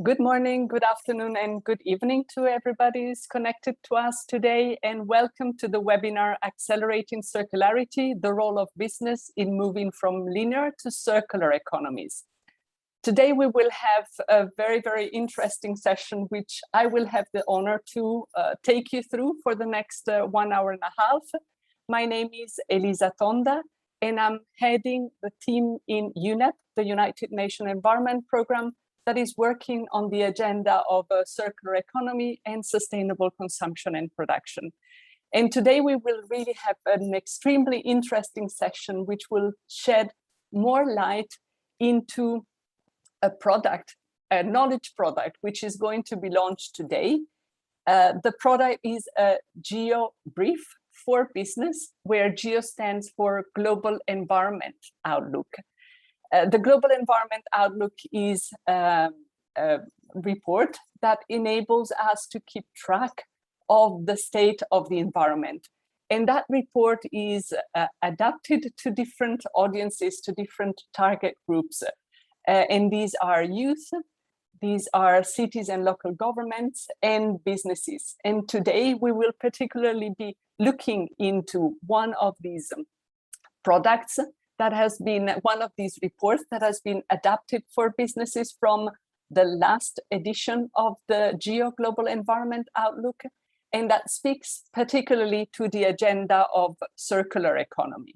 Good morning, good afternoon, and good evening to everybody who's connected to us today, and welcome to the webinar Accelerating Circularity, the Role of Business in Moving from Linear to Circular Economies. Today we will have a very interesting session, which I will have the honor to take you through for the next 1 hour and a half. My name is Elisa Tonda, and I'm heading the team in UNEP, the United Nations Environment Programme, that is working on the agenda of a circular economy and sustainable consumption and production. And today we will really have an extremely interesting session which will shed more light into a product, a knowledge product, which is going to be launched today. The product is a Geo Brief for Business, where Geo stands for Global Environment Outlook. The Global Environment Outlook is a report that enables us to keep track of the state of the environment. And that report is adapted to different audiences, to different target groups. And these are youth, these are cities and local governments, and businesses. And today we will particularly be looking into one of these products that has been one of these reports that has been adapted for businesses from the last edition of the Geo Global Environment Outlook, and that speaks particularly to the agenda of circular economy.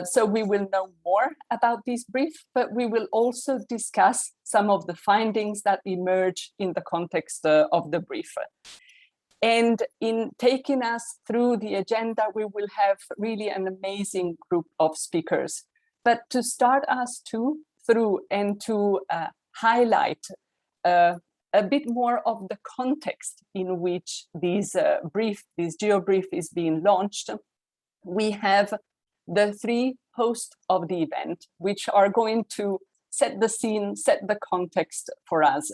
So we will know more about this brief, but we will also discuss some of the findings that emerge in the context of the brief. And in taking us through the agenda, we will have really an amazing group of speakers. But to start us through and to highlight a bit more of the context in which this Geo Brief is being launched, we have the three hosts of the event, which are going to set the scene, set the context for us.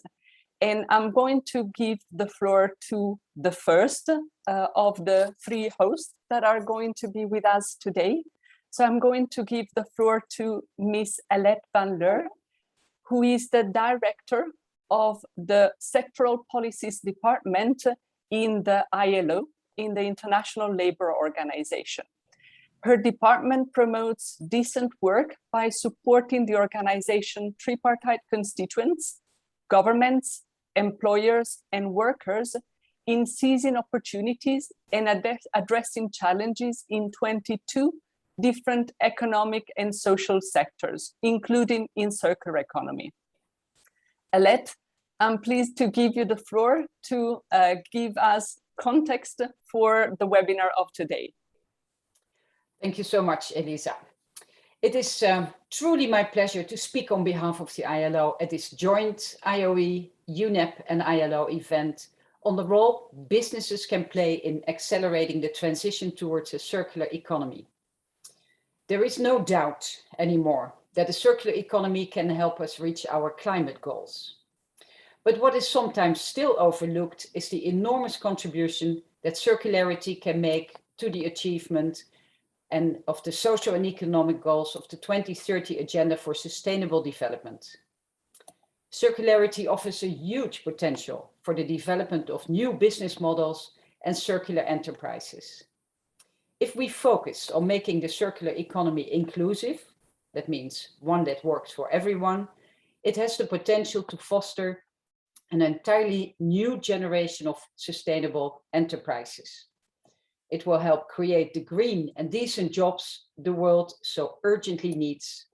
And I'm going to give the floor to the first of the three hosts that are going to be with us today. So I'm going to give the floor to Ms. Alette van Leur, who is the director of the Sectoral Policies Department in the ILO, in the International Labour Organization. Her department promotes decent work by supporting the organization tripartite constituents, governments, employers and workers in seizing opportunities and addressing challenges in 22 different economic and social sectors, including in circular economy. Alette, I'm pleased to give you the floor to give us context for the webinar of today. Thank you so much, Elisa. It is truly my pleasure to speak on behalf of the ILO at this joint IOE, UNEP and ILO event on the role businesses can play in accelerating the transition towards a circular economy. There is no doubt anymore that a circular economy can help us reach our climate goals. But what is sometimes still overlooked is the enormous contribution that circularity can make to the achievement and of the social and economic goals of the 2030 Agenda for Sustainable Development. Circularity offers a huge potential for the development of new business models and circular enterprises. If we focus on making the circular economy inclusive, that means one that works for everyone, it has the potential to foster an entirely new generation of sustainable enterprises. It will help create the green and decent jobs the world so urgently needs.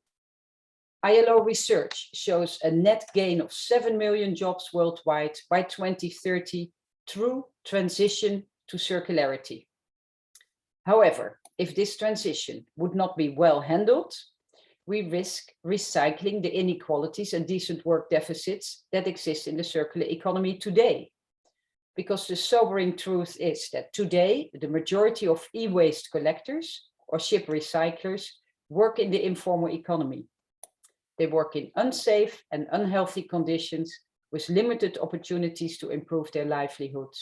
ILO research shows a net gain of 7 million jobs worldwide by 2030 through transition to circularity. However, if this transition would not be well handled, we risk recycling the inequalities and decent work deficits that exist in the circular economy today. Because the sobering truth is that today, the majority of e-waste collectors or ship recyclers work in the informal economy. They work in unsafe and unhealthy conditions with limited opportunities to improve their livelihoods.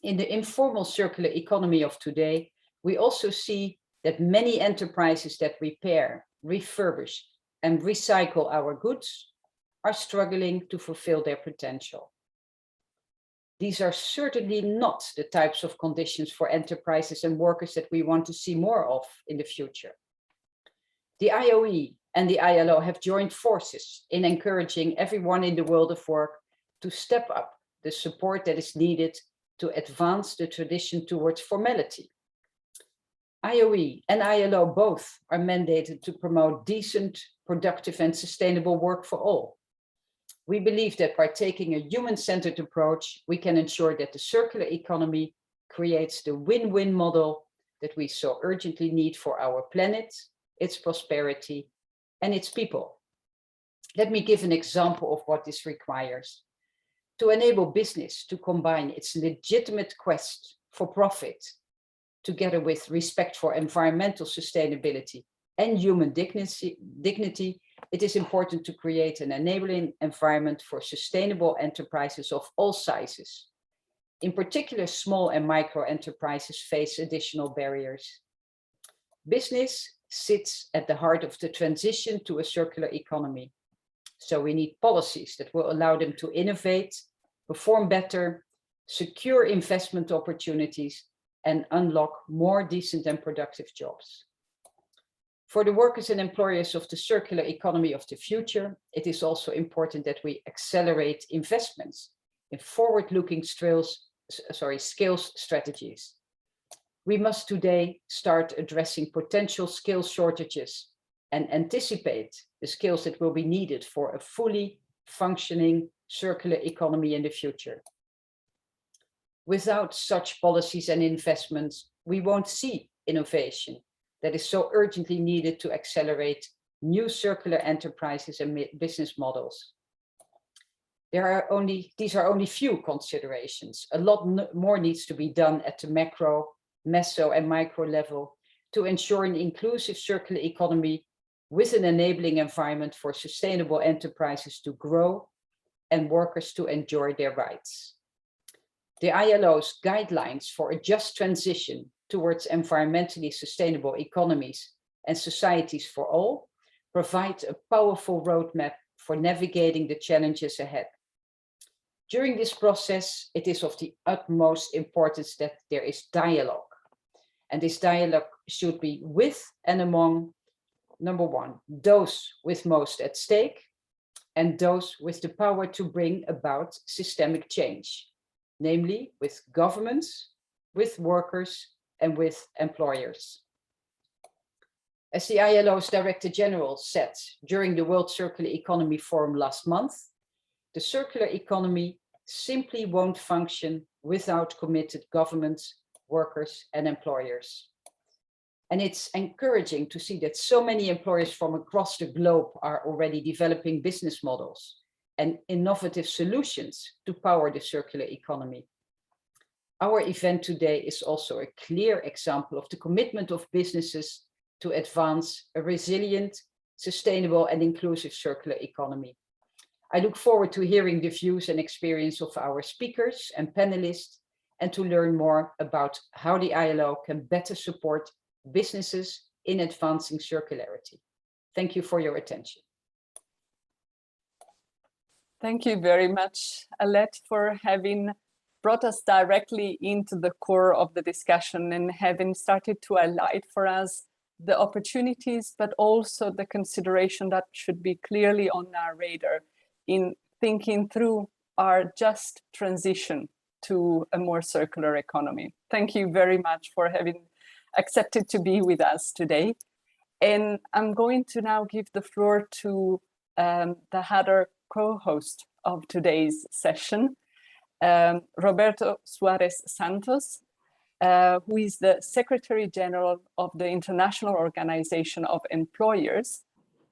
In the informal circular economy of today, we also see that many enterprises that repair, refurbish, and recycle our goods are struggling to fulfill their potential. These are certainly not the types of conditions for enterprises and workers that we want to see more of in the future. The IOE and the ILO have joined forces in encouraging everyone in the world of work to step up the support that is needed to advance the transition towards formality. IOE and ILO both are mandated to promote decent, productive, and sustainable work for all. We believe that by taking a human-centered approach, we can ensure that the circular economy creates the win-win model that we so urgently need for our planet, its prosperity, and its people. Let me give an example of what this requires. To enable business to combine its legitimate quest for profit together with respect for environmental sustainability and human dignity, it is important to create an enabling environment for sustainable enterprises of all sizes. In particular, small and micro enterprises face additional barriers. Business sits at the heart of the transition to a circular economy. So we need policies that will allow them to innovate, perform better, secure investment opportunities, and unlock more decent and productive jobs. For the workers and employers of the circular economy of the future, it is also important that we accelerate investments in forward-looking skills strategies. We must today start addressing potential skill shortages and anticipate the skills that will be needed for a fully functioning circular economy in the future. Without such policies and investments, we won't see innovation that is so urgently needed to accelerate new circular enterprises and business models. These are only few considerations. A lot more needs to be done at the macro, meso, and micro level to ensure an inclusive circular economy with an enabling environment for sustainable enterprises to grow and workers to enjoy their rights. The ILO's guidelines for a just transition towards environmentally sustainable economies and societies for all provide a powerful roadmap for navigating the challenges ahead. During this process, it is of the utmost importance that there is dialogue. And this dialogue should be with and among, number one, those with most at stake, and those with the power to bring about systemic change, namely with governments, with workers, and with employers. As the ILO's Director General said during the World Circular Economy Forum last month, the circular economy simply won't function without committed governments, workers, and employers. And it's encouraging to see that so many employers from across the globe are already developing business models and innovative solutions to power the circular economy. Our event today is also a clear example of the commitment of businesses to advance a resilient, sustainable, and inclusive circular economy. I look forward to hearing the views and experience of our speakers and panelists, and to learn more about how the ILO can better support businesses in advancing circularity. Thank you for your attention. Thank you very much, Alette, for having brought us directly into the core of the discussion and having started to highlight for us the opportunities, but also the consideration that should be clearly on our radar in thinking through our just transition to a more circular economy. Thank you very much for having accepted to be with us today. And I'm going to now give the floor to the other co-host of today's session, Roberto Suarez Santos, who is the Secretary General of the International Organization of Employers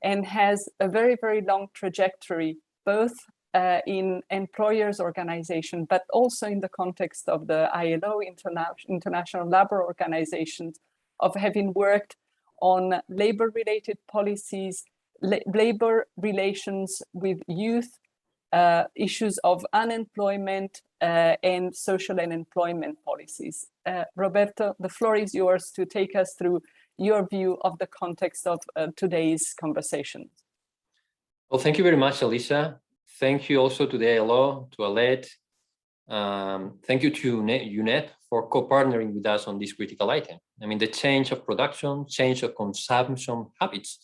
and has a very, very long trajectory, both in employers organization, but also in the context of the ILO, International Labour Organizations, of having worked on labor-related policies, labor relations with youth, issues of unemployment and social and employment policies. Roberto, the floor is yours to take us through your view of the context of today's conversation. Well, thank you very much, Elisa. Thank you also to the ILO, to Alet. Thank you to UNEP for co-partnering with us on this critical item. I mean, the change of production, change of consumption habits,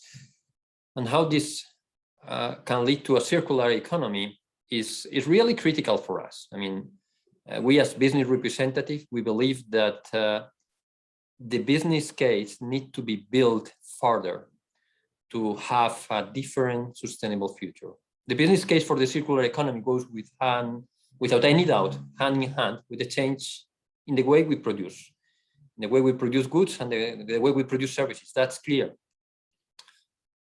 and how this can lead to a circular economy is really critical for us. I mean, we as business representatives, we believe that the business case need to be built further to have a different sustainable future. The business case for the circular economy goes without any doubt, hand in hand with the change in the way we produce, goods and the way we produce services. That's clear.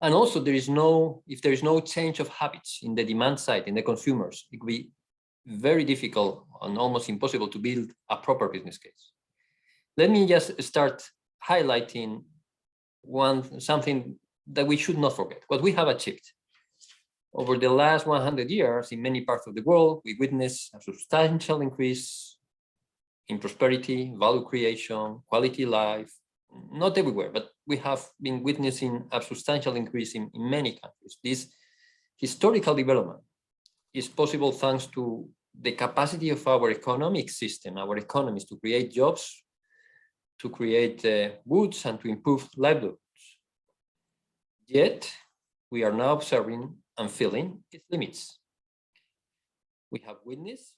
And also, if there is no change of habits in the demand side, in the consumers, it will be very difficult and almost impossible to build a proper business case. Let me just start highlighting something that we should not forget, what we have achieved. Over the last 100 years, in many parts of the world, we witnessed a substantial increase in prosperity, value creation, quality life, not everywhere, but we have been witnessing a substantial increase in many countries. This historical development is possible thanks to the capacity of our economic system, our economies, to create jobs, to create goods, and to improve livelihoods. Yet, we are now observing and feeling its limits. We have witnessed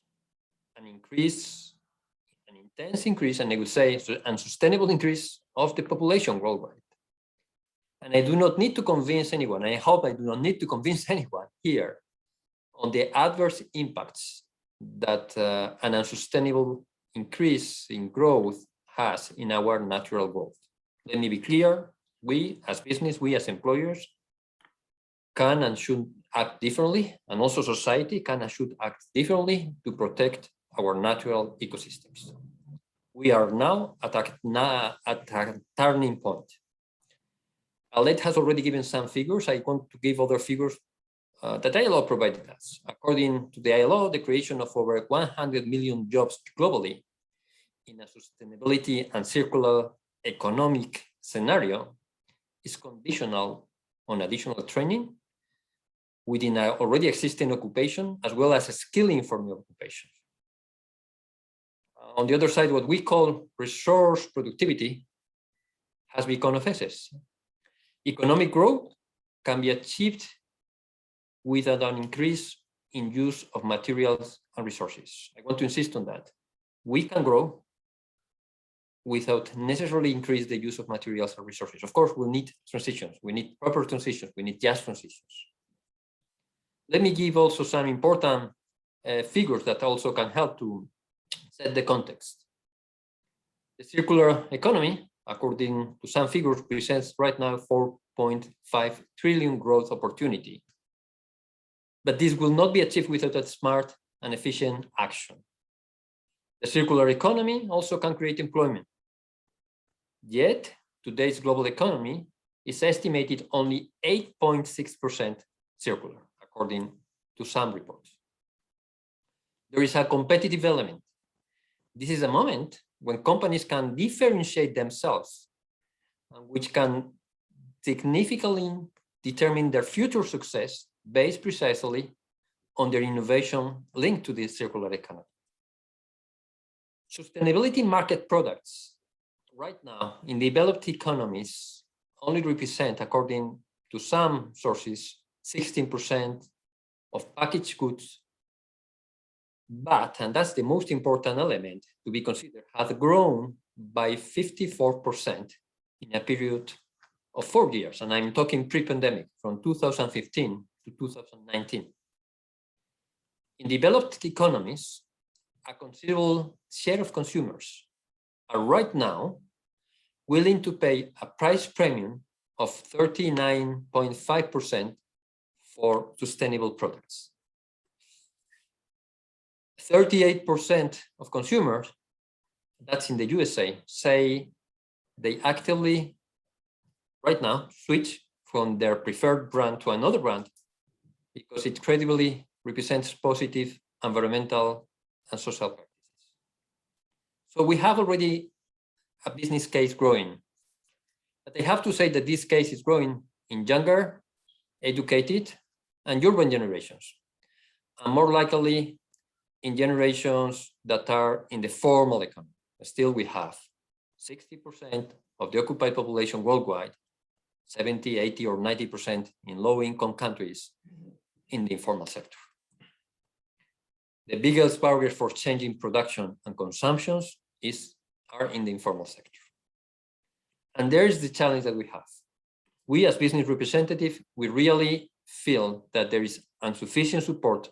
an intense increase, and I would say unsustainable increase of the population worldwide. And I do not need to convince anyone, I hope I do not need to convince anyone here on the adverse impacts that an unsustainable increase in growth has in our natural world. Let me be clear, we as business, we as employers can and should act differently, and also society can and should act differently to protect our natural ecosystems. We are now at a turning point. Alet has already given some figures. I want to give other figures that ILO provided us. According to the ILO, the creation of over 100 million jobs globally in a sustainability and circular economic scenario is conditional on additional training within an already existing occupation, as well as skilling for new occupations. On the other side, what we call resource productivity has become of essence. Economic growth can be achieved without an increase in use of materials and resources. I want to insist on that. We can grow without necessarily increase the use of materials and resources. Of course, we need transitions. We need proper transitions. We need just transitions. Let me give also some important figures that also can help to set the context. The circular economy, according to some figures, presents right now 4.5 trillion growth opportunity. But this will not be achieved without a smart and efficient action. The circular economy also can create employment. Yet, today's global economy is estimated only 8.6% circular, according to some reports. There is a competitive element. This is a moment when companies can differentiate themselves, and which can significantly determine their future success based precisely on their innovation linked to the circular economy. Sustainability market products right now in developed economies only represent, according to some sources, 16% of packaged goods, but, and that's the most important element to be considered, has grown by 54% in a period of 4 years. And I'm talking pre-pandemic, from 2015 to 2019. In developed economies, a considerable share of consumers are right now willing to pay a price premium of 39.5% for sustainable products. 38% of consumers, that's in the USA, say they actively, right now, switch from their preferred brand to another brand because it credibly represents positive environmental and social practices. So we have already a business case growing. But I have to say that this case is growing in younger, educated, and urban generations, and more likely in generations that are in the formal economy. Still, we have 60% of the occupied population worldwide, 70, 80, or 90% in low-income countries in the informal sector. The biggest barriers for changing production and consumptions are in the informal sector. And there's the challenge that we have. We as business representatives, we really feel that there is insufficient support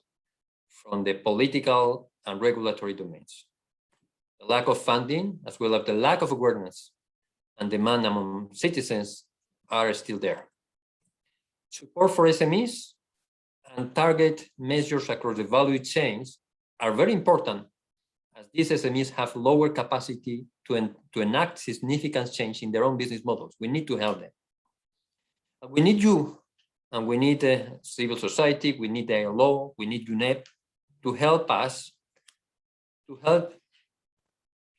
from the political and regulatory domains. The lack of funding, as well as the lack of awareness and demand among citizens are still there. Support for SMEs and target measures across the value chains are very important, as these SMEs have lower capacity to enact significant change in their own business models. We need to help them. But we need you, and we need civil society, we need the ILO, we need UNEP to help us, to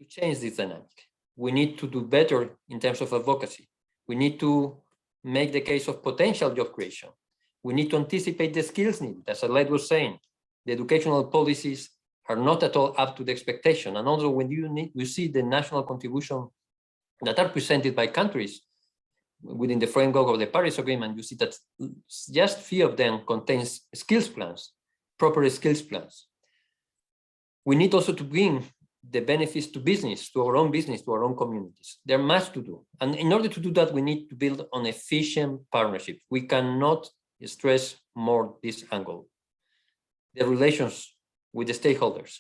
change this dynamic. We need to do better in terms of advocacy. We need to make the case of potential job creation. We need to anticipate the skills needed. As Aled was saying, the educational policies are not at all up to the expectation. And also when you see the national contribution that are presented by countries within the framework of the Paris Agreement, you see that just few of them contains skills plans, proper skills plans. We need also to bring the benefits to business, to our own business, to our own communities. There's much to do. And in order to do that, we need to build an efficient partnership. We cannot stress more this angle. The relations with the stakeholders,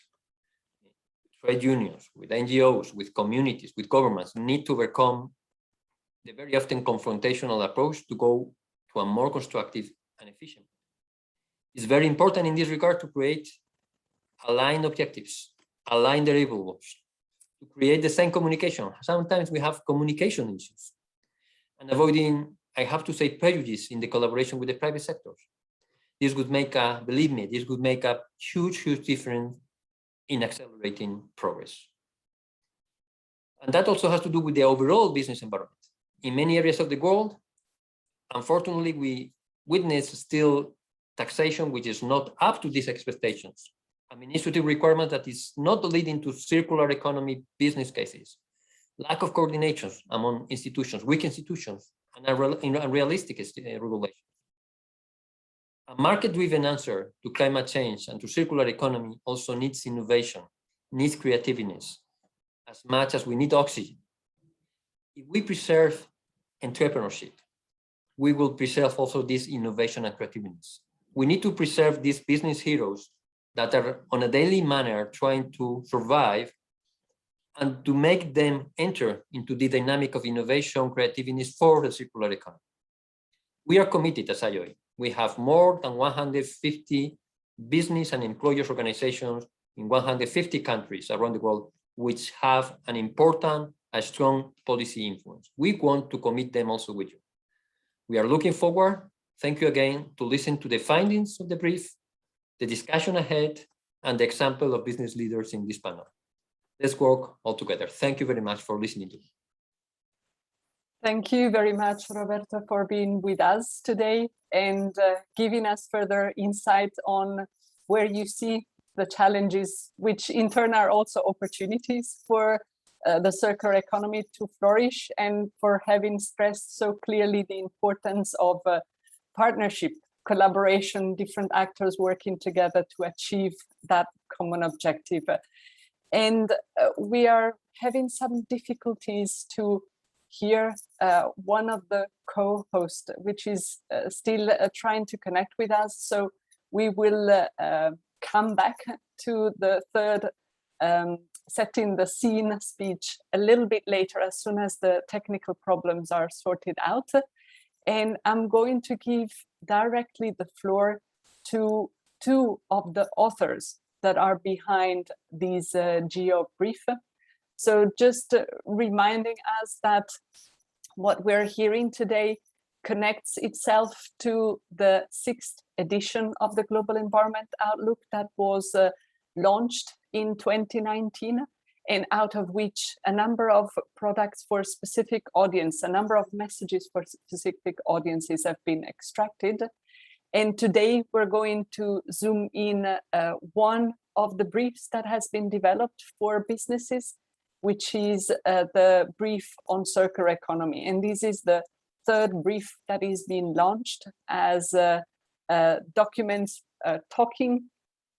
trade unions, with NGOs, with communities, with governments need to overcome the very often confrontational approach to go to a more constructive and efficient. It's very important in this regard to create aligned objectives, aligned deliverables, to create the same communication. Sometimes we have communication issues, and avoiding, I have to say, prejudice in the collaboration with the private sectors. This would make believe me, this would make a huge, huge difference in accelerating progress. And that also has to do with the overall business environment. In many areas of the world, unfortunately, we witness still taxation which is not up to these expectations. Administrative requirement that is not leading to circular economy business cases, lack of coordination among institutions, weak institutions, and unrealistic regulation. A market-driven answer to climate change and to circular economy also needs innovation, needs creativeness, as much as we need oxygen. If we preserve entrepreneurship, we will preserve also this innovation and creativeness. We need to preserve these business heroes that are on a daily manner trying to survive and to make them enter into the dynamic of innovation, creativeness for the circular economy. We are committed as IOE. We have more than 150 business and employers organizations in 150 countries around the world, which have an important, a strong policy influence. We want to commit them also with you. We are looking forward, thank you again, to listen to the findings of the brief, the discussion ahead, and the example of business leaders in this panel. Let's work all together. Thank you very much for listening to me. Thank you very much, Roberto, for being with us today and giving us further insight on where you see the challenges, which in turn are also opportunities for the circular economy to flourish, and for having stressed so clearly the importance of partnership, collaboration, different actors working together to achieve that common objective. And we are having some difficulties to hear one of the co-hosts, which is still trying to connect with us. So we will come back to the third setting the scene speech a little bit later, as soon as the technical problems are sorted out. And I'm going to give directly the floor to two of the authors that are behind these geo brief. So just reminding us that what we're hearing today connects itself to the 6th edition of the Global Environment Outlook that was launched in 2019, and out of which a number of products for specific audience, a number of messages for specific audiences have been extracted. And today we're going to zoom in one of the briefs that has been developed for businesses, which is the brief on circular economy. And this is the third brief that is being launched as documents talking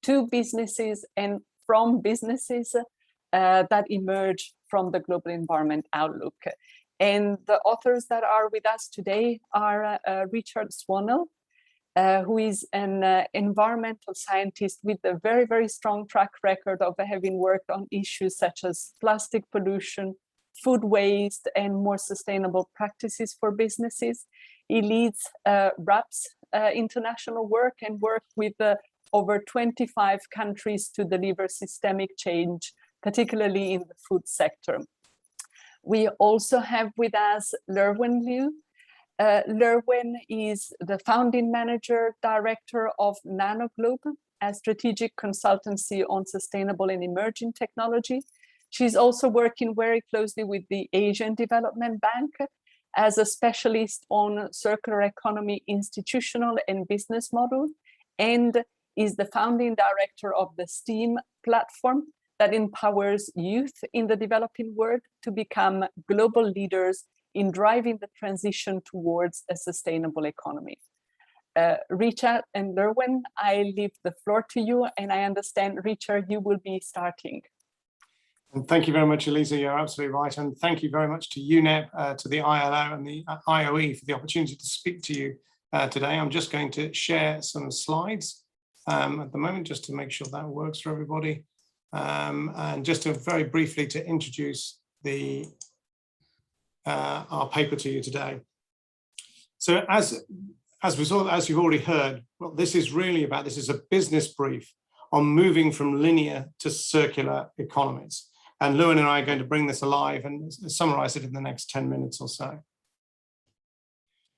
to businesses and from businesses that emerge from the Global Environment Outlook. And the authors that are with us today are Richard Swanell, who is an environmental scientist with a very, very strong track record of having worked on issues such as plastic pollution, food waste, and more sustainable practices for businesses. He leads RAP's international work and worked with over 25 countries to deliver systemic change, particularly in the food sector. We also have with us Lerwen Liu. Lerwen is the founding manager director of NanoGlobe, a strategic consultancy on sustainable and emerging technology. She's also working very closely with the Asian Development Bank as a specialist on circular economy, institutional and business model, and is the founding director of the STEAM platform that empowers youth in the developing world to become global leaders in driving the transition towards a sustainable economy. Richard and Lerwen, I leave the floor to you, and I understand, Richard, you will be starting. And thank you very much, Elisa. You're absolutely right. And thank you very much to UNEP, to the ILO and the IOE for the opportunity to speak to you today. I'm just going to share some slides at the moment, just to make sure that works for everybody. And just to very briefly to introduce our paper to you today. So as you've already heard, what this is really about, this is a business brief on moving from linear to circular economies. And Lewin and I are going to bring this alive and summarize it in the next 10 minutes or so.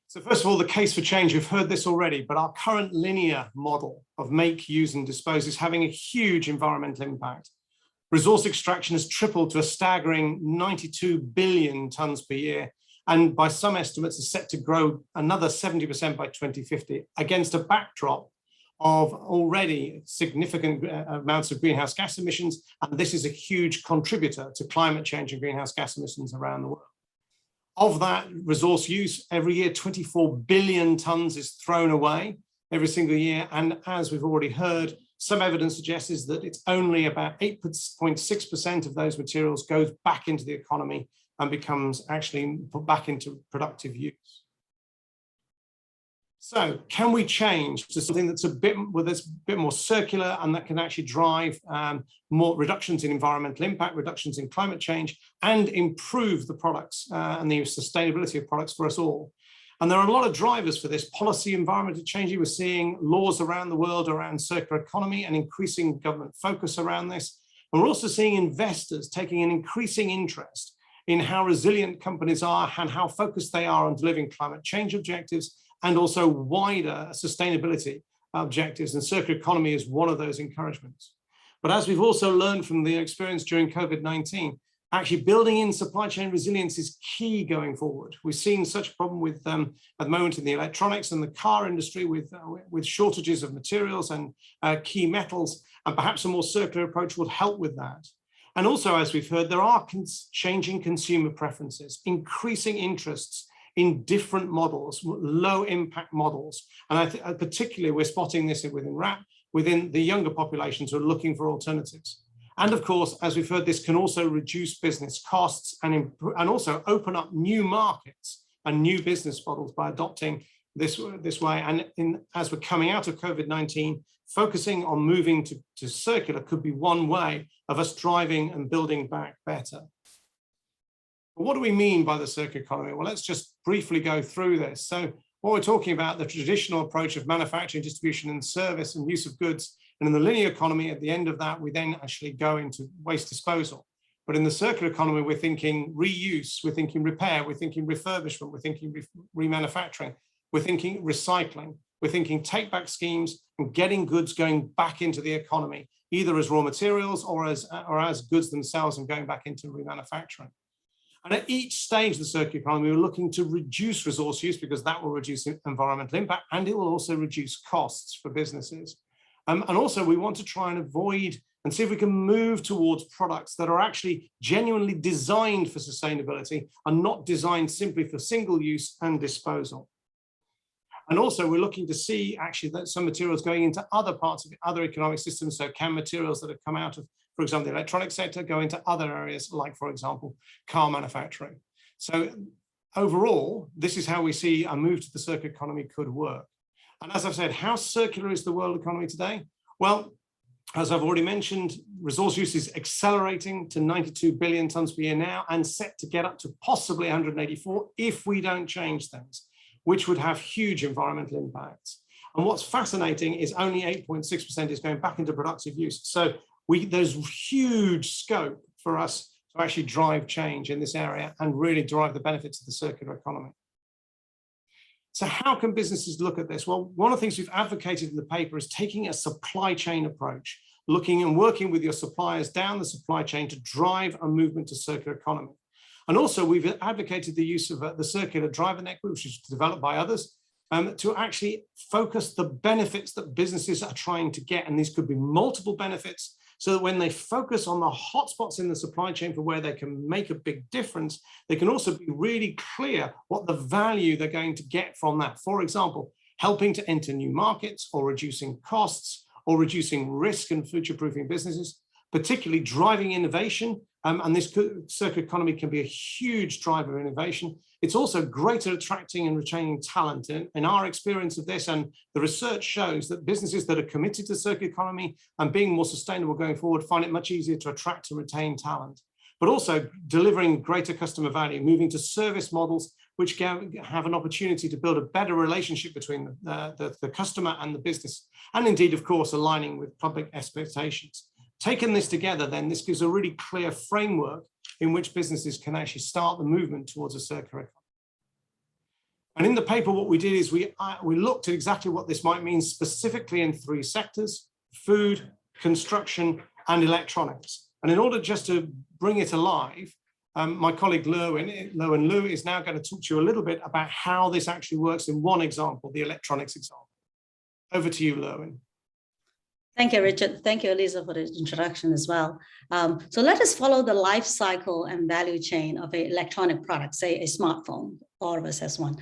So first of all, the case for change, you've heard this already, but our current linear model of make, use, and dispose is having a huge environmental impact. Resource extraction has tripled to a staggering 92 billion tons per year, and by some estimates is set to grow another 70% by 2050 against a backdrop of already significant amounts of greenhouse gas emissions, and this is a huge contributor to climate change and greenhouse gas emissions around the world. Of that resource use, every year 24 billion tons is thrown away every single year, and as we've already heard, some evidence suggests that it's only about 8.6% of those materials goes back into the economy and becomes actually put back into productive use. So can we change to something that's a bit more circular and that can actually drive more reductions in environmental impact, reductions in climate change, and improve the products and the sustainability of products for us all? And there are a lot of drivers for this. Policy environment changing. We're seeing laws around the world around circular economy and increasing government focus around this. And we're also seeing investors taking an increasing interest in how resilient companies are and how focused they are on delivering climate change objectives and also wider sustainability objectives. And circular economy is one of those encouragements. But as we've also learned from the experience during COVID-19, actually building in supply chain resilience is key going forward. We've seen such a problem with at the moment in the electronics and the car industry with shortages of materials and key metals, and perhaps a more circular approach would help with that. And also, as we've heard, there are changing consumer preferences, increasing interests in different models, low impact models. And I think particularly we're spotting this within RAP, within the younger populations who are looking for alternatives. And of course, as we've heard, this can also reduce business costs and also open up new markets and new business models by adopting this way. And as we're coming out of COVID-19, focusing on moving to circular could be one way of us driving and building back better. But what do we mean by the circular economy? Well, let's just briefly go through this. So what we're talking about, the traditional approach of manufacturing, distribution, and service and use of goods. And in the linear economy, at the end of that, we then actually go into waste disposal. But in the circular economy, we're thinking reuse, we're thinking repair, we're thinking refurbishment, we're thinking remanufacturing, we're thinking recycling, we're thinking take-back schemes and getting goods going back into the economy, either as raw materials or as goods themselves and going back into remanufacturing. And at each stage of the circular economy, we're looking to reduce resource use because that will reduce environmental impact and it will also reduce costs for businesses. And also we want to try and avoid and see if we can move towards products that are actually genuinely designed for sustainability and not designed simply for single use and disposal. And also we're looking to see actually that some materials going into other parts of other economic systems. So can materials that have come out of, for example, the electronic sector go into other areas like, for example, car manufacturing. So overall, this is how we see a move to the circular economy could work. And as I've said, how circular is the world economy today? Well, as I've already mentioned, resource use is accelerating to 92 billion tons per year now and set to get up to possibly 184 if we don't change things, which would have huge environmental impacts. And what's fascinating is only 8.6% is going back into productive use. So there's huge scope for us to actually drive change in this area and really drive the benefits of the circular economy. So how can businesses look at this? Well, one of the things we've advocated in the paper is taking a supply chain approach, looking and working with your suppliers down the supply chain to drive a movement to circular economy. And also we've advocated the use of the circular driver network, which is developed by others, to actually focus the benefits that businesses are trying to get. And these could be multiple benefits, so that when they focus on the hotspots in the supply chain for where they can make a big difference, they can also be really clear what the value they're going to get from that. For example, helping to enter new markets or reducing costs or reducing risk and future-proofing businesses, particularly driving innovation. And this circular economy can be a huge driver of innovation. It's also great at attracting and retaining talent. In our experience of this, and the research shows that businesses that are committed to circular economy and being more sustainable going forward find it much easier to attract and retain talent, but also delivering greater customer value, moving to service models which have an opportunity to build a better relationship between the customer and the business, and indeed, of course, aligning with public expectations. Taking this together, then, this gives a really clear framework in which businesses can actually start the movement towards a circular economy. And in the paper, what we did is we looked at exactly what this might mean specifically in 3 sectors: food, construction, and electronics. And in order just to bring it alive, my colleague Lowen Liu is now going to talk to you a little bit about how this actually works in one example, the electronics example. Over to you, Lowen. Thank you, Richard. Thank you, Elisa, for the introduction as well. So let us follow the life cycle and value chain of an electronic product, say a smartphone. All of us has one.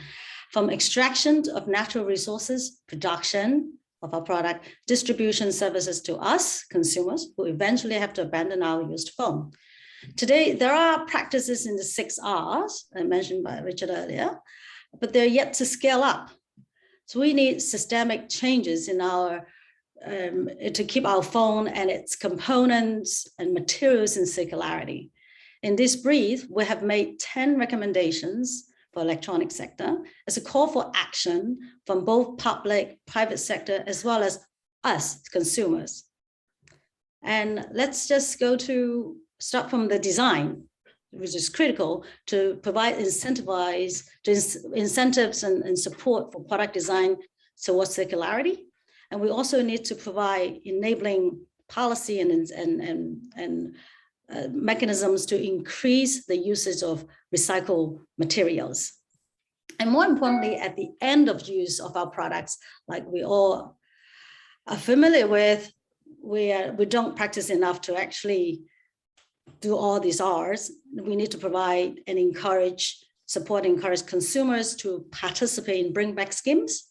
From extraction of natural resources, production of our product, distribution services to us, consumers, who eventually have to abandon our used phone. Today, there are practices in the 6 R's mentioned by Richard earlier, but they're yet to scale up. So we need systemic changes in our to keep our phone and its components and materials in circularity. In this brief, we have made 10 recommendations for electronic sector as a call for action from both public, private sector, as well as us, consumers. And let's just start from the design, which is critical to provide incentives and support for product design towards circularity. And we also need to provide enabling policy and mechanisms to increase the usage of recycled materials. And more importantly, at the end of use of our products, like we all are familiar with, we don't practice enough to actually do all these R's. We need to provide and encourage consumers to participate in bring back schemes,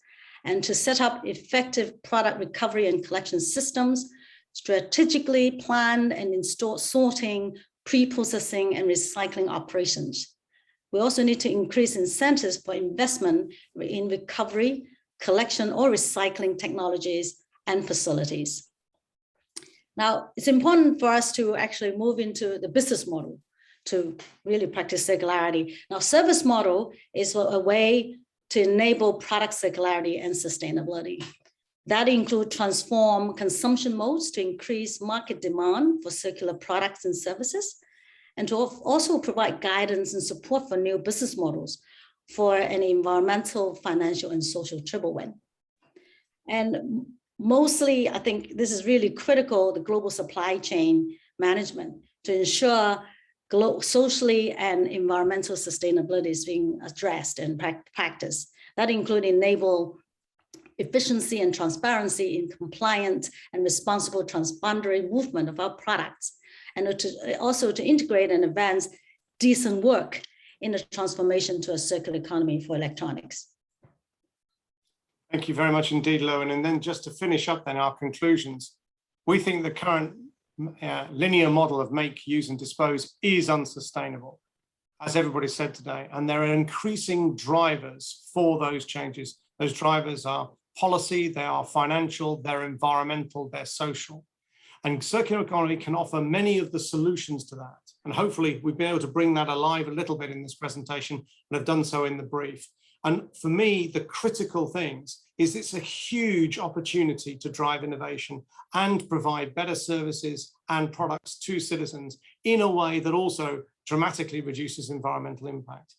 and to set up effective product recovery and collection systems, strategically plan and install sorting, pre-processing, and recycling operations. We also need to increase incentives for investment in recovery, collection, or recycling technologies and facilities. Now, it's important for us to actually move into the business model to really practice circularity. Now, service model is a way to enable product circularity and sustainability. That includes transform consumption modes to increase market demand for circular products and services, and to also provide guidance and support for new business models for an environmental, financial, and social triple win. And mostly, I think this is really critical, the global supply chain management, to ensure socially and environmental sustainability is being addressed in practice. That includes enable efficiency and transparency in compliant and responsible transboundary movement of our products, and also to integrate and advance decent work in the transformation to a circular economy for electronics. Thank you very much indeed, Lowen. And then just to finish up then our conclusions, we think the current linear model of make, use and dispose is unsustainable, as everybody said today, and there are increasing drivers for those changes. Those drivers are policy, they are financial, they're environmental, they're social. And circular economy can offer many of the solutions to that. And hopefully we've been able to bring that alive a little bit in this presentation and have done so in the brief. And for me, the critical things is it's a huge opportunity to drive innovation and provide better services and products to citizens in a way that also dramatically reduces environmental impact.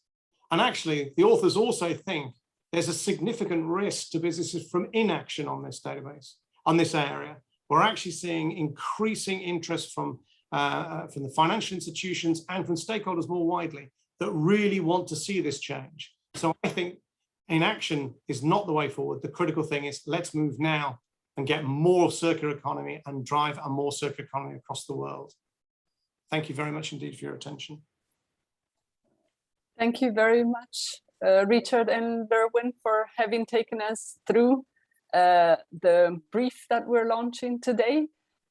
And actually, the authors also think there's a significant risk to businesses from inaction on this database, on this area. We're actually seeing increasing interest from the financial institutions and from stakeholders more widely that really want to see this change. So I think inaction is not the way forward. The critical thing is let's move now and get more circular economy and drive a more circular economy across the world. Thank you very much indeed for your attention. Thank you very much, Richard and Derwin, for having taken us through the brief that we're launching today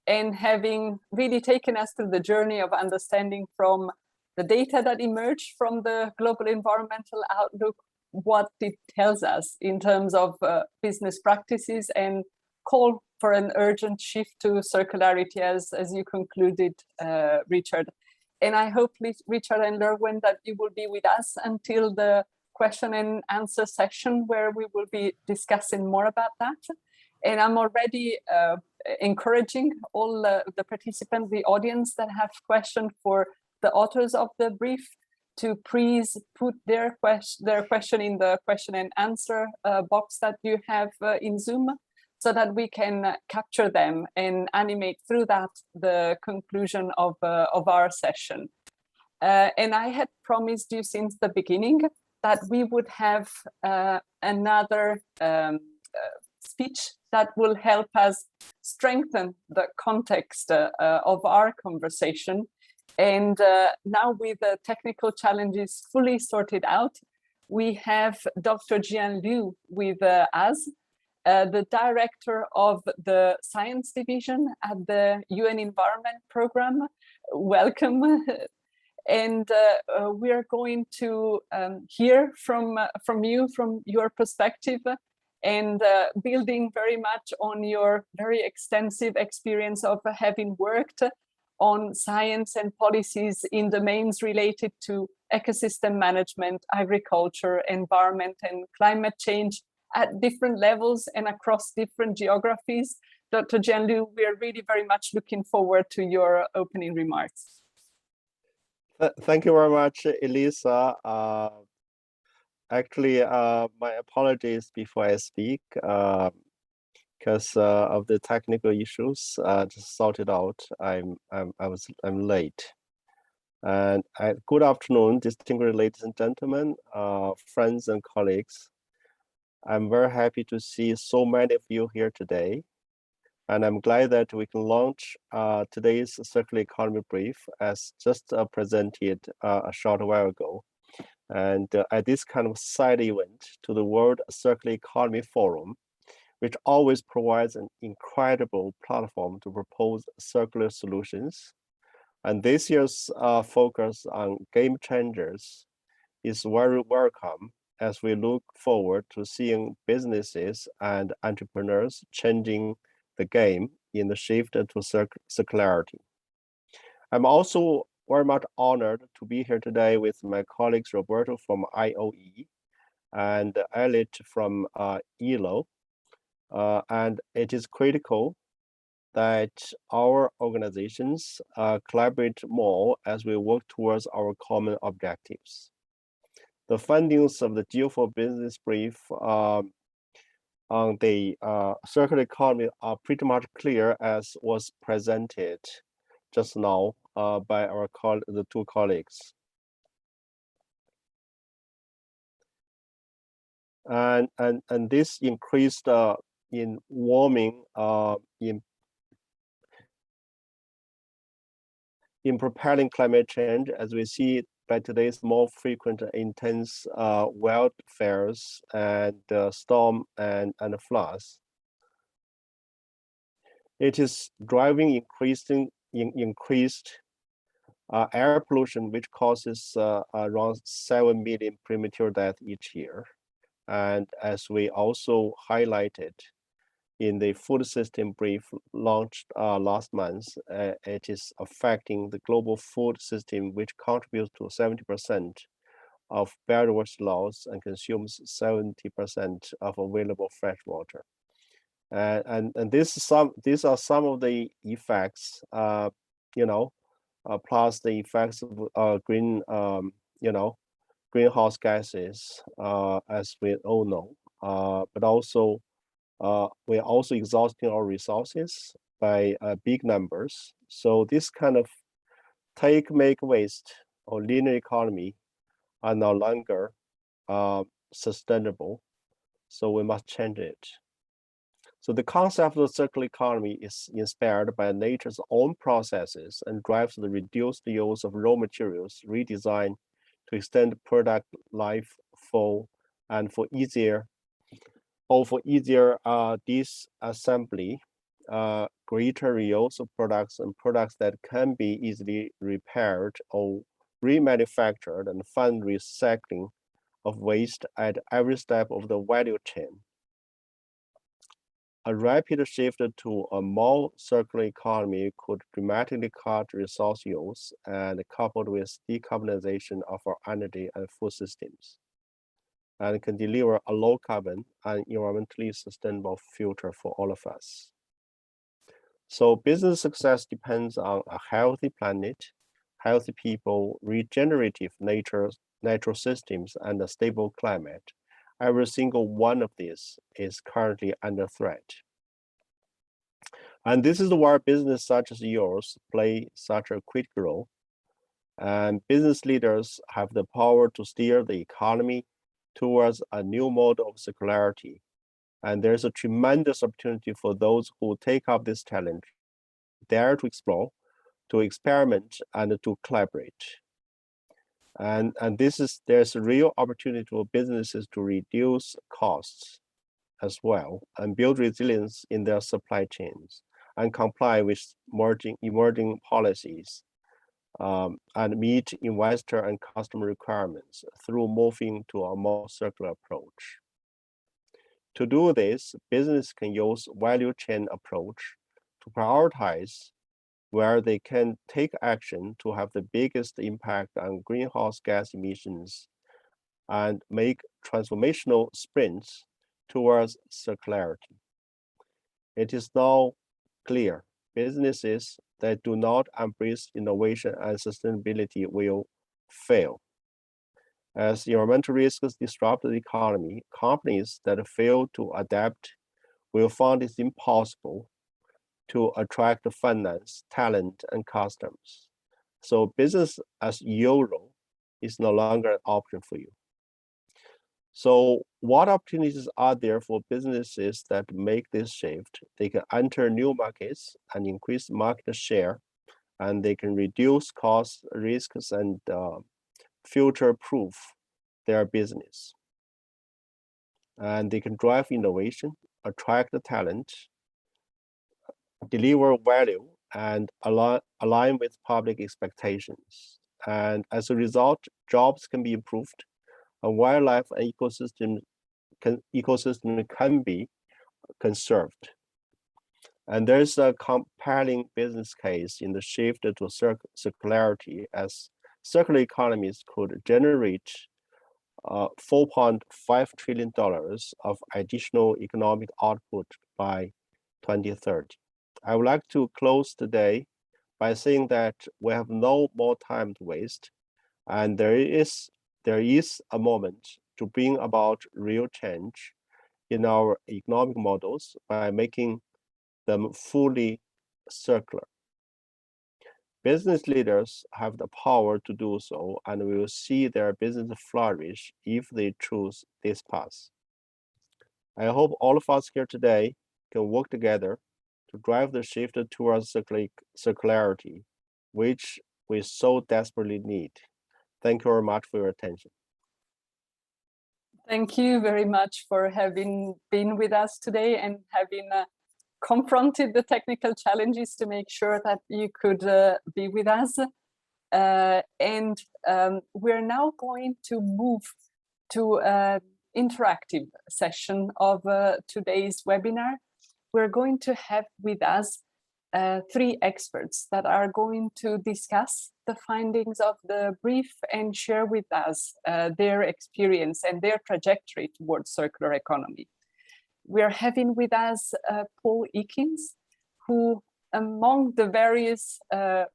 and having really taken us through the journey of understanding from the data that emerged from the Global Environmental Outlook what it tells us in terms of business practices and call for an urgent shift to circularity as you concluded, Richard. And I hope, Richard and Derwin, that you will be with us until the question and answer session where we will be discussing more about that. And I'm already encouraging all the participants, the audience that have questions for the authors of the brief to please put their question in the question and answer box that you have in Zoom so that we can capture them and animate through that the conclusion of our session. And I had promised you since the beginning that we would have another speech that will help us strengthen the context of our conversation. And now with the technical challenges fully sorted out, we have Dr. Jian Liu with us, the director of the science division at the UN Environment Program. Welcome. And we are going to hear from you, from your perspective, and building very much on your very extensive experience of having worked on science and policies in domains related to ecosystem management, agriculture, environment, and climate change at different levels and across different geographies. Dr. Jian Liu, we are really very much looking forward to your opening remarks. Thank you very much, Elisa. Actually, my apologies before I speak because of the technical issues just sorted out. I'm late. And good afternoon, distinguished ladies and gentlemen, friends and colleagues. I'm very happy to see so many of you here today. And I'm glad that we can launch today's Circular Economy Brief as just presented a short while ago. And at this kind of side event to the World Circular Economy Forum, which always provides an incredible platform to propose circular solutions. And this year's focus on game changers is very welcome as we look forward to seeing businesses and entrepreneurs changing the game in the shift to circularity. I'm also very much honored to be here today with my colleagues Roberto from IOE and Elliot from ELO. And it is critical that our organizations collaborate more as we work towards our common objectives. The findings of the G4 Business Brief on the circular economy are pretty much clear as was presented just now by the two colleagues. And this increased in warming in propelling climate change, as we see by today's more frequent intense wildfires and storm and floods. It is driving increased air pollution, which causes around 7 million premature deaths each year. And as we also highlighted in the food system brief launched last month, it is affecting the global food system, which contributes to 70% of biodiversity loss and consumes 70% of available fresh water. And these are some of the effects, plus the effects of greenhouse gases, as we all know, but also we're also exhausting our resources by big numbers. So this kind of take, make, waste or linear economy are no longer sustainable. So we must change it. So the concept of the circular economy is inspired by nature's own processes and drives the reduced use of raw materials, redesign to extend product life for easier disassembly, greater reuse of products and products that can be easily repaired or remanufactured, and fund recycling of waste at every step of the value chain. A rapid shift to a more circular economy could dramatically cut resource use and coupled with decarbonization of our energy and food systems, and can deliver a low carbon and environmentally sustainable future for all of us. So business success depends on a healthy planet, healthy people, regenerative natural systems, and a stable climate. Every single one of these is currently under threat. And this is where business such as yours play such a critical role. And business leaders have the power to steer the economy towards a new model of circularity. And there's a tremendous opportunity for those who take up this challenge, dare to explore, to experiment, and to collaborate. And there's a real opportunity for businesses to reduce costs as well and build resilience in their supply chains and comply with emerging policies and meet investor and customer requirements through moving to a more circular approach. To do this, business can use value chain approach to prioritize where they can take action to have the biggest impact on greenhouse gas emissions and make transformational sprints towards circularity. It is now clear businesses that do not embrace innovation and sustainability will fail. As environmental risks disrupt the economy, companies that fail to adapt will find it impossible to attract finance, talent, and customers. So business as usual is no longer an option for you. So what opportunities are there for businesses that make this shift? They can enter new markets and increase market share, and they can reduce costs, risks, and future-proof their business. And they can drive innovation, attract the talent, deliver value, and align with public expectations. And as a result, jobs can be improved, and wildlife and ecosystem can be conserved. And there's a compelling business case in the shift to circularity, as circular economies could generate $4.5 trillion of additional economic output by 2030. I would like to close today by saying that we have no more time to waste, and there is a moment to bring about real change in our economic models by making them fully circular. Business leaders have the power to do so, and we will see their business flourish if they choose this path. I hope all of us here today can work together to drive the shift towards circularity, which we so desperately need. Thank you very much for your attention. Thank you very much for having been with us today and having confronted the technical challenges to make sure that you could be with us. We're now going to move to an interactive session of today's webinar. We're going to have with us 3 experts that are going to discuss the findings of the brief and share with us their experience and their trajectory towards circular economy. We're having with us Paul Eakins, who among the various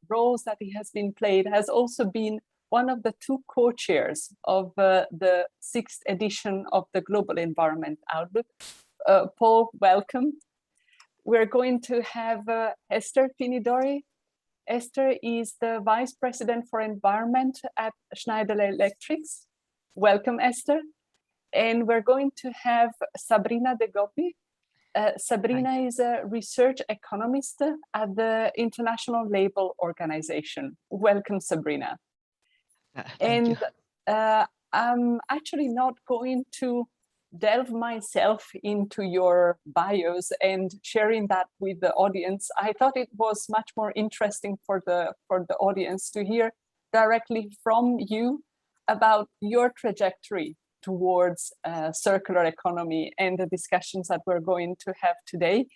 roles that he has been played, has also been one of the 2 co-chairs of the 6th edition of the Global Environment Outlook. Paul, welcome. We're going to have Esther Finidori. Esther is the Vice President for Environment at Schneider Electric. Welcome, Esther. And we're going to have Sabrina De Gopi. Sabrina is a research economist at the International Labour Organization. Welcome, Sabrina. Thank you. I'm actually not going to delve myself into your bios and sharing that with the audience. I thought it was much more interesting for the audience to hear directly from you about your trajectory towards circular economy and the discussions that we're going to have today.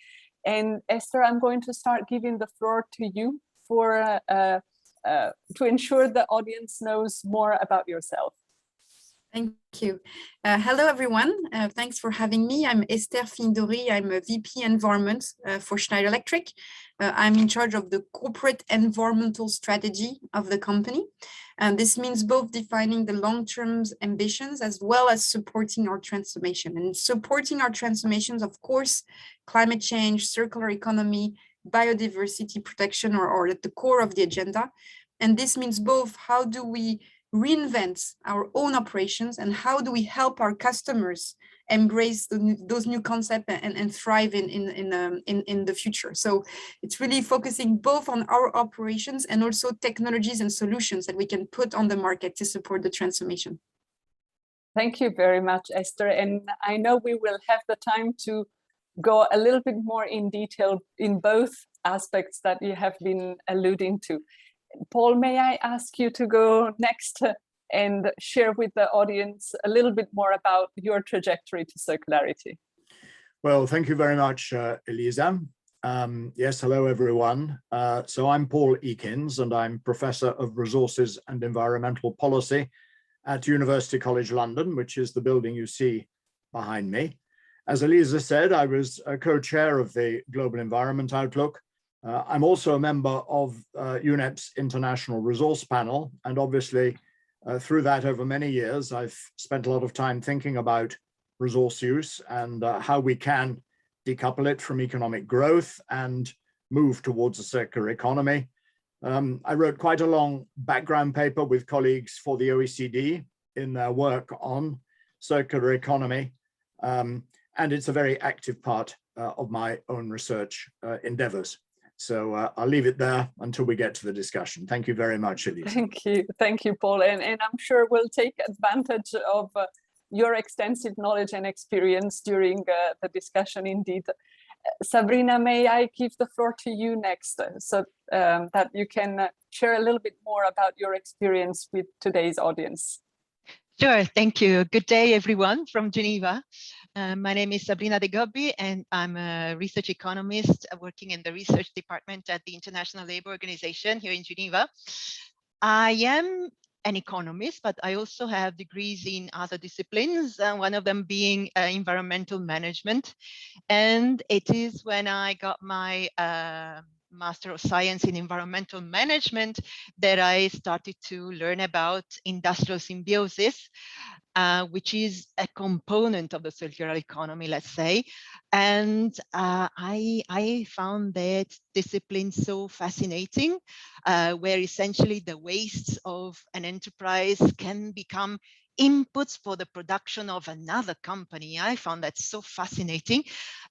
And Esther, I'm going to start giving the floor to you for to ensure the audience knows more about yourself. Thank you. Hello, everyone. Thanks for having me. I'm Esther Finidori. I'm a VP Environment for Schneider Electric. I'm in charge of the corporate environmental strategy of the company. And this means both defining the long-term ambitions as well as supporting our transformation. And supporting our transformations, of course, climate change, circular economy, biodiversity protection are at the core of the agenda. And this means both how do we reinvent our own operations and how do we help our customers embrace those new concepts and thrive in the future. So it's really focusing both on our operations and also technologies and solutions that we can put on the market to support the transformation. Thank you very much, Esther. And I know we will have the time to go a little bit more in detail in both aspects that you have been alluding to. Paul, may I ask you to go next and share with the audience a little bit more about your trajectory to circularity? Well, thank you very much, Elisa. Yes, hello, everyone. So I'm Paul Eakins, and I'm Professor of Resources and Environmental Policy at University College London, which is the building you see behind me. As Elisa said, I was a co-chair of the Global Environment Outlook. I'm also a member of UNEP's International Resource Panel, and obviously through that over many years, I've spent a lot of time thinking about resource use and how we can decouple it from economic growth and move towards a circular economy. I wrote quite a long background paper with colleagues for the OECD in their work on circular economy, and it's a very active part of my own research endeavors. So I'll leave it there until we get to the discussion. Thank you very much, Elisa. Thank you, Paul. And I'm sure we'll take advantage of your extensive knowledge and experience during the discussion indeed. Sabrina, may I give the floor to you next so that you can share a little bit more about your experience with today's audience. Sure, thank you. Good day, everyone from Geneva. My name is Sabrina De Gopi, and I'm a research economist working in the research department at the International Labour Organization here in Geneva. I am an economist, but I also have degrees in other disciplines, one of them being environmental management. And it is when I got my Master of Science in Environmental Management that I started to learn about industrial symbiosis. which is a component of the circular economy, let's say. And I found that discipline so fascinating, where essentially the wastes of an enterprise can become inputs for the production of another company. I found that so fascinating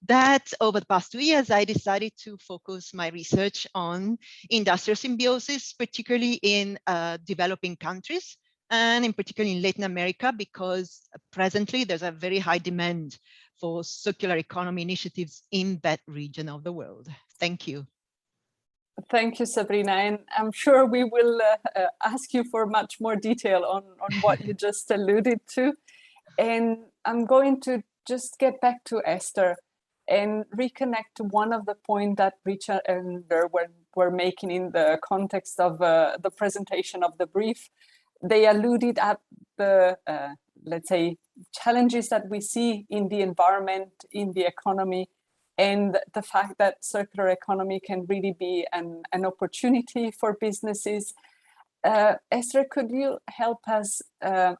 that over the past 2 years, I decided to focus my research on industrial symbiosis, particularly in developing countries, and in particular in Latin America, because presently there's a very high demand for circular economy initiatives in that region of the world. Thank you. Thank you, Sabrina. And I'm sure we will ask you for much more detail on what you just alluded to. And I'm going to just get back to Esther and reconnect to one of the points that Richard and Ber were making in the context of the presentation of the brief. They alluded at the, let's say, challenges that we see in the environment, in the economy, and the fact that circular economy can really be an opportunity for businesses. Esther, could you help us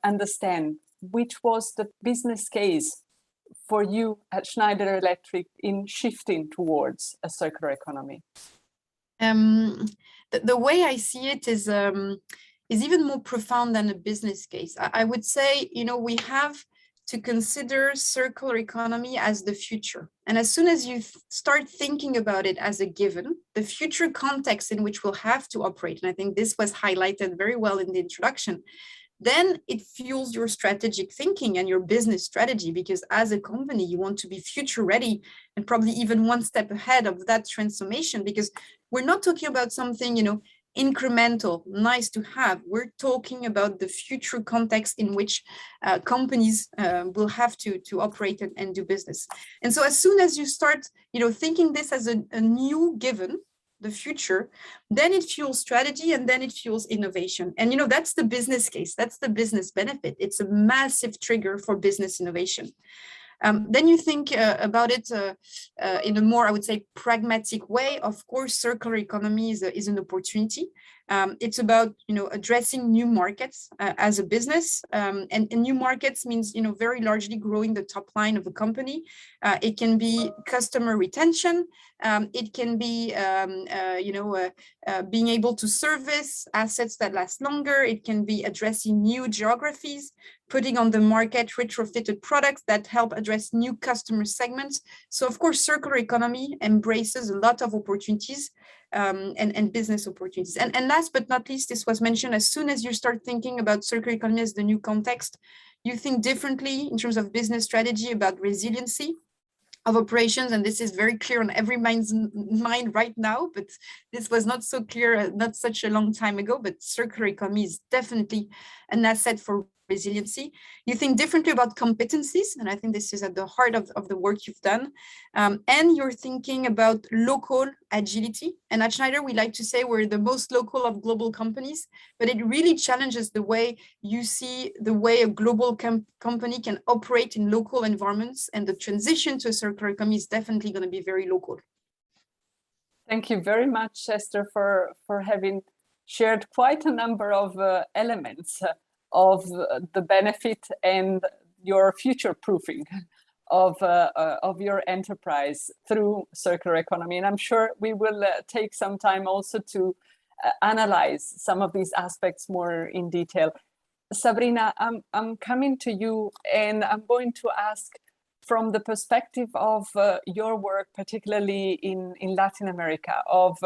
understand which was the business case for you at Schneider Electric in shifting towards a circular economy? The way I see it is even more profound than a business case. I would say, we have to consider circular economy as the future. And as soon as you start thinking about it as a given, the future context in which we'll have to operate, and I think this was highlighted very well in the introduction, then it fuels your strategic thinking and your business strategy, because as a company, you want to be future ready and probably even one step ahead of that transformation, because we're not talking about something, incremental, nice to have. We're talking about the future context in which companies will have to operate and do business. And so as soon as you start, thinking this as a new given, the future, then it fuels strategy and then it fuels innovation. And, that's the business case. That's the business benefit. It's a massive trigger for business innovation. Then you think about it in a more, I would say, pragmatic way. Of course, circular economy is an opportunity. It's about, addressing new markets as a business, and new markets means, very largely growing the top line of a company. It can be customer retention. It can be, being able to service assets that last longer. It can be addressing new geographies, putting on the market retrofitted products that help address new customer segments. So of course, circular economy embraces a lot of opportunities and business opportunities. And last but not least, this was mentioned, as soon as you start thinking about circular economy as the new context, you think differently in terms of business strategy about resiliency of operations, and this is very clear on every mind right now, but this was not so clear not such a long time ago. But circular economy is definitely an asset for resiliency. You think differently about competencies, and I think this is at the heart of the work you've done. And you're thinking about local agility. And at Schneider, we like to say we're the most local of global companies, but it really challenges the way you see the way a global company can operate in local environments. And the transition to a circular economy is definitely going to be very local. Thank you very much, Esther, for having shared quite a number of elements of the benefit and your future proofing of your enterprise through circular economy. And I'm sure we will take some time also to analyze some of these aspects more in detail. Sabrina, I'm coming to you, and I'm going to ask from the perspective of your work, particularly in Latin America, of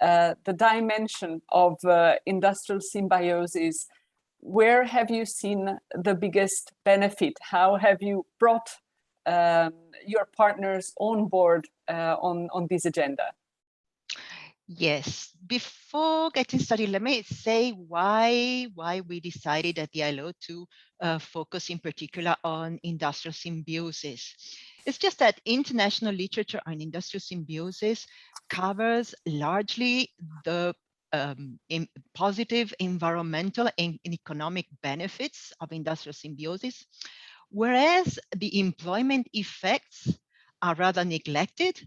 the dimension of industrial symbiosis. Where have you seen the biggest benefit? How have you brought your partners on board on this agenda? Yes, before getting started, let me say why we decided at the ILO to focus in particular on industrial symbiosis. It's just that international literature on industrial symbiosis covers largely the positive environmental and economic benefits of industrial symbiosis, whereas the employment effects are rather neglected.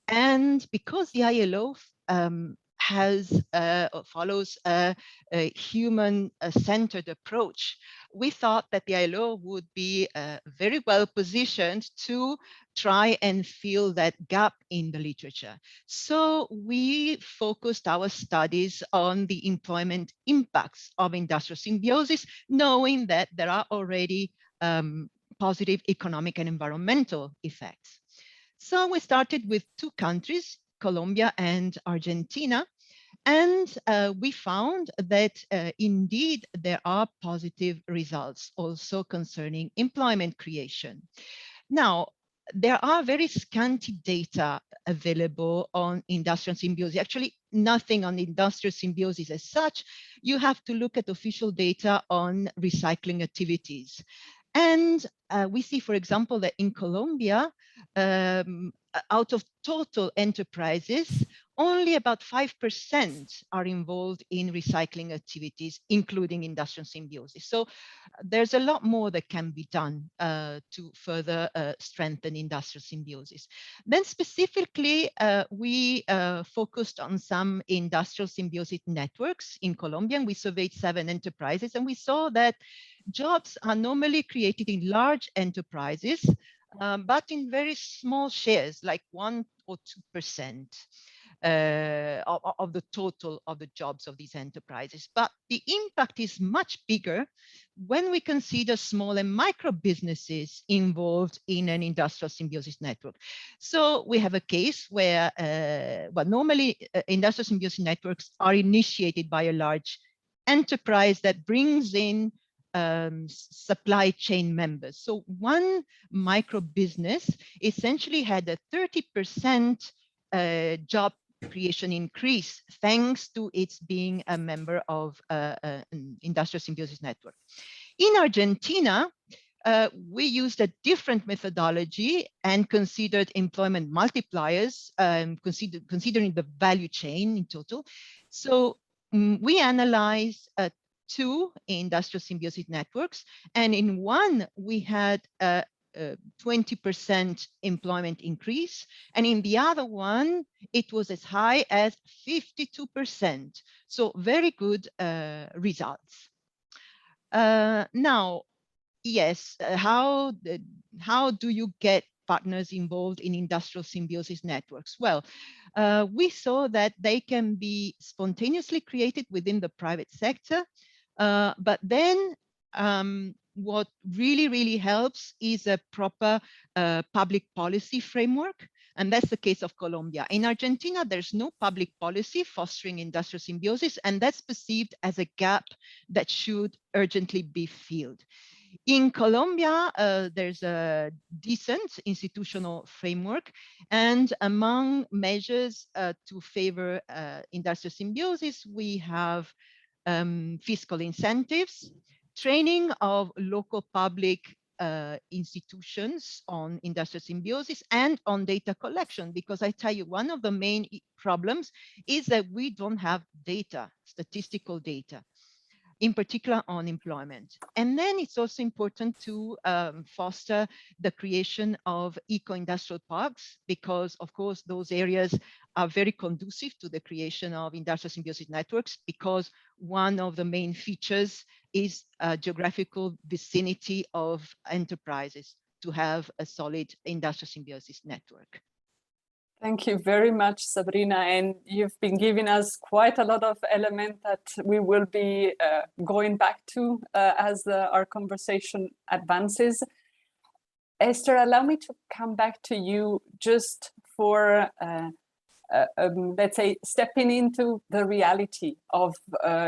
And because the ILO follows a human-centered approach. We thought that the ILO would be very well positioned to try and fill that gap in the literature. So we focused our studies on the employment impacts of industrial symbiosis, knowing that there are already positive economic and environmental effects. So we started with 2 countries, Colombia and Argentina, and we found that indeed there are positive results also concerning employment creation. Now, there are very scanty data available on industrial symbiosis. Actually, nothing on industrial symbiosis as such. You have to look at official data on recycling activities. And we see, for example, that in Colombia, out of total enterprises, only about 5% are involved in recycling activities, including industrial symbiosis. So there's a lot more that can be done to further strengthen industrial symbiosis. Then specifically, we focused on some industrial symbiosis networks in Colombia, and we surveyed 7 enterprises, and we saw that jobs are normally created in large enterprises, but in very small shares, like 1 or 2%. Of the total of the jobs of these enterprises. But the impact is much bigger when we consider small and micro businesses involved in an industrial symbiosis network. So we have a case where, well, normally industrial symbiosis networks are initiated by a large enterprise that brings in supply chain members. So one micro business essentially had a 30% job creation increase thanks to its being a member of an industrial symbiosis network. In Argentina, we used a different methodology and considered employment multipliers, considering the value chain in total. So we analyzed 2 industrial symbiosis networks, and in one we had a 20% employment increase, and in the other one it was as high as 52%. So very good results. Now, yes, how do you get partners involved in industrial symbiosis networks? Well, we saw that they can be spontaneously created within the private sector, but then what really helps is a proper public policy framework. And that's the case of Colombia. In Argentina, there's no public policy fostering industrial symbiosis, and that's perceived as a gap that should urgently be filled. In Colombia, there's a decent institutional framework, and among measures to favor industrial symbiosis, we have fiscal incentives, training of local public institutions on industrial symbiosis, and on data collection, because I tell you, one of the main problems is that we don't have data, statistical data, in particular on employment. And then it's also important to foster the creation of eco-industrial parks, because of course those areas are very conducive to the creation of industrial symbiosis networks, because one of the main features is geographical vicinity of enterprises to have a solid industrial symbiosis network. Thank you very much, Sabrina. And you've been giving us quite a lot of elements that we will be going back to as our conversation advances. Esther, allow me to come back to you just for, let's say, stepping into the reality of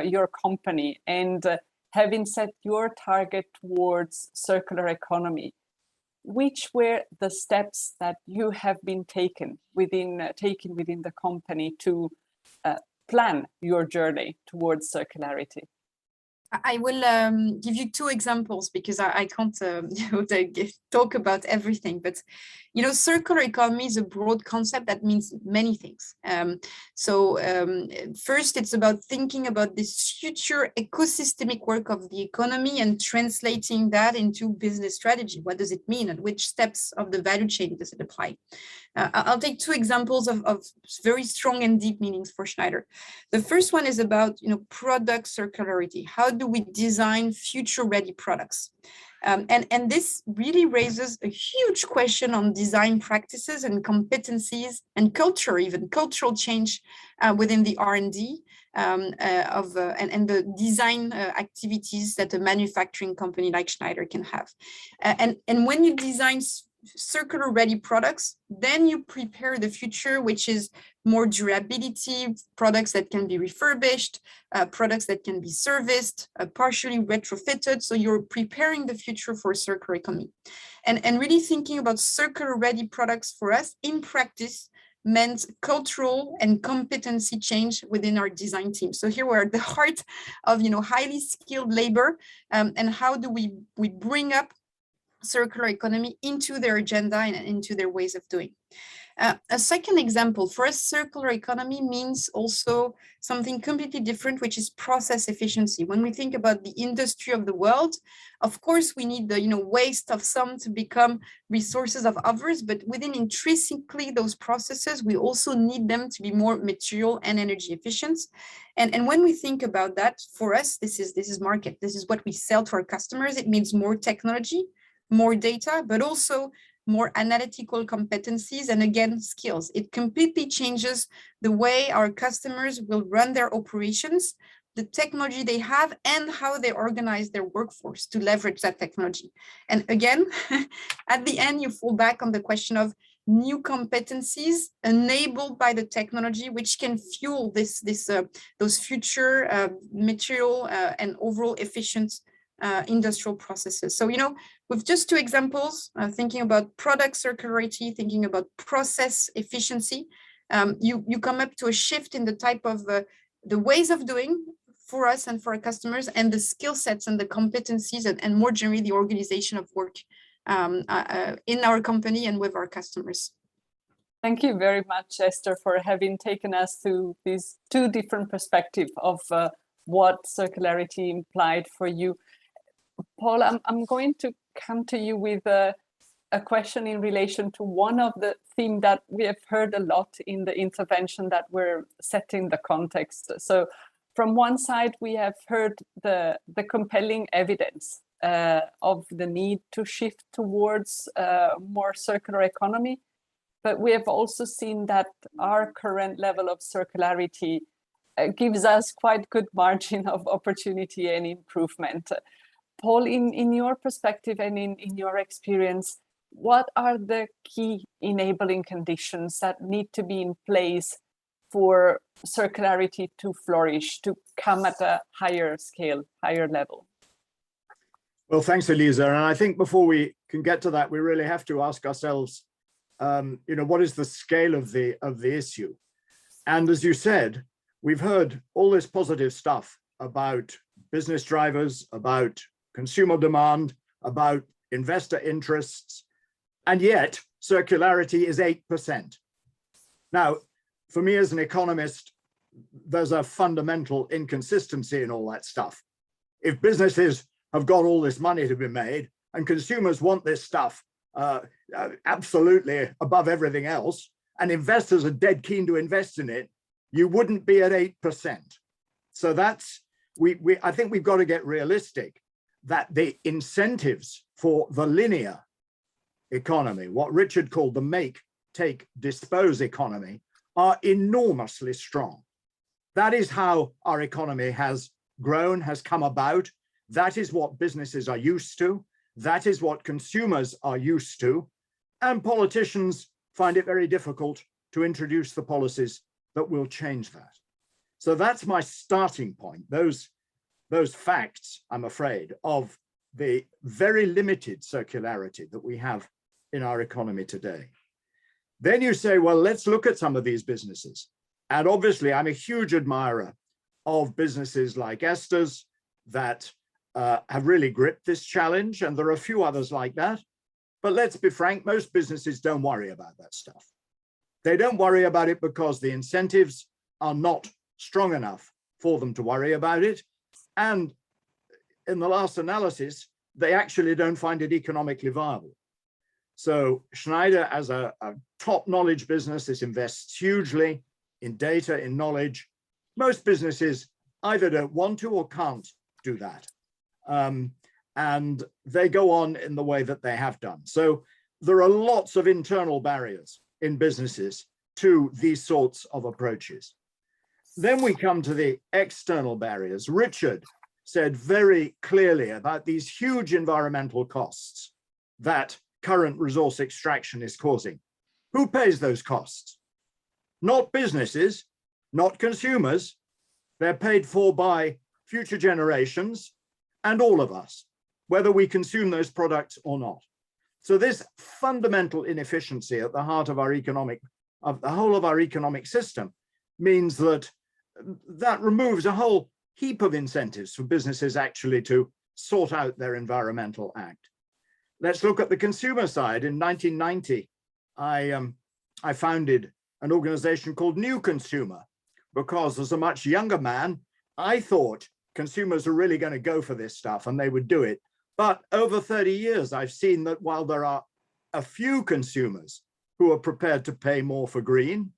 your company and having set your target towards circular economy. Which were the steps that you have been taking within the company to plan your journey towards circularity? I will give you 2 examples because I can't talk about everything. But circular economy is a broad concept that means many things. First, it's about thinking about this future ecosystemic work of the economy and translating that into business strategy. What does it mean? At which steps of the value chain does it apply? I'll take two examples of very strong and deep meanings for Schneider. The first one is about product circularity. How do we design future-ready products? And this really raises a huge question on design practices and competencies and culture, even cultural change within the R&D and the design activities that a manufacturing company like Schneider can have. And when you design circular ready products, then you prepare the future, which is more durability, products that can be refurbished, products that can be serviced, partially retrofitted. So you're preparing the future for circular economy. And really thinking about circular ready products for us in practice meant cultural and competency change within our design team. So here we're at the heart of highly skilled labor, and how do we bring up circular economy into their agenda and into their ways of doing. A second example, for us, circular economy means also something completely different, which is process efficiency. When we think about the industry of the world, of course, we need the waste of some to become resources of others, but within intrinsically those processes, we also need them to be more material and energy efficient. And when we think about that, for us, this is market. This is what we sell to our customers. It means more technology, more data, but also more analytical competencies and again, skills. It completely changes the way our customers will run their operations, the technology they have, and how they organize their workforce to leverage that technology. And again, at the end, you fall back on the question of new competencies enabled by the technology, which can fuel those future material and overall efficient industrial processes. So, with just two examples, thinking about product circularity, thinking about process efficiency, you come up to a shift in the type of the ways of doing for us and for our customers, and the skill sets and the competencies, and more generally, the organization of work in our company and with our customers. Thank you very much, Esther, for having taken us through these two different perspectives of what circularity implied for you. Paul, I'm going to come to you with a question in relation to one of the themes that we have heard a lot in the intervention that we're setting the context. So from one side, we have heard the compelling evidence of the need to shift towards more circular economy, but we have also seen that our current level of circularity gives us quite good margin of opportunity and improvement. Paul, in your perspective and in your experience, what are the key enabling conditions that need to be in place for circularity to flourish, to come at a higher scale, higher level? Well, thanks, Elisa. And I think before we can get to that, we really have to ask ourselves, what is the scale of the issue? And as you said, we've heard all this positive stuff about business drivers, about consumer demand, about investor interests, and yet circularity is 8%. Now, for me as an economist, there's a fundamental inconsistency in all that stuff. If businesses have got all this money to be made and consumers want this stuff absolutely above everything else, and investors are dead keen to invest in it, you wouldn't be at 8%. So that's, I think we've got to get realistic that the incentives for the linear economy, what Richard called the make, take, dispose economy, are enormously strong. That is how our economy has grown, has come about. That is what businesses are used to. That is what consumers are used to. And politicians find it very difficult to introduce the policies that will change that. So that's my starting point. Those facts, I'm afraid, of the very limited circularity that we have in our economy today. Then you say, well, let's look at some of these businesses. And obviously, I'm a huge admirer of businesses like Esther's that have really gripped this challenge. And there are a few others like that. But let's be frank, most businesses don't worry about that stuff. They don't worry about it because the incentives are not strong enough for them to worry about it. And in the last analysis, they actually don't find it economically viable. So Schneider, as a top knowledge business, this invests hugely in data, in knowledge. Most businesses either don't want to or can't do that. And they go on in the way that they have done. So there are lots of internal barriers in businesses to these sorts of approaches. Then we come to the external barriers. Richard said very clearly about these huge environmental costs that current resource extraction is causing. Who pays those costs? Not businesses, not consumers. They're paid for by future generations and all of us, whether we consume those products or not. So this fundamental inefficiency at the heart of the whole of our economic system means that removes a whole heap of incentives for businesses actually to sort out their environmental act. Let's look at the consumer side. In 1990, I founded an organization called New Consumer because as a much younger man, I thought consumers are really going to go for this stuff and they would do it. But over 30 years, I've seen that while there are a few consumers who are prepared to pay more for green,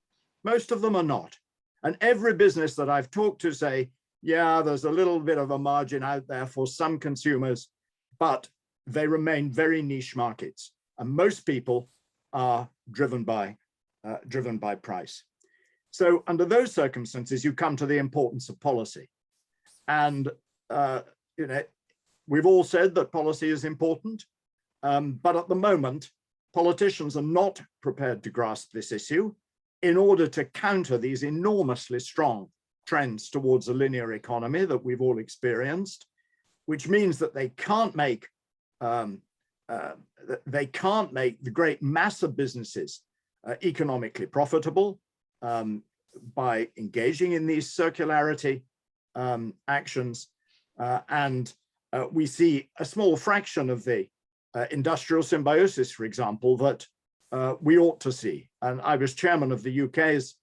most of them are not. And every business that I've talked to say, yeah, there's a little bit of a margin out there for some consumers, but they remain very niche markets. And most people are driven by price. So under those circumstances, you come to the importance of policy. And we've all said that policy is important, but at the moment, politicians are not prepared to grasp this issue in order to counter these enormously strong trends towards a linear economy that we've all experienced, which means that they can't make the great mass of businesses economically profitable by engaging in these circularity actions. And we see a small fraction of the industrial symbiosis, for example, that we ought to see. And I was chairman of the UK's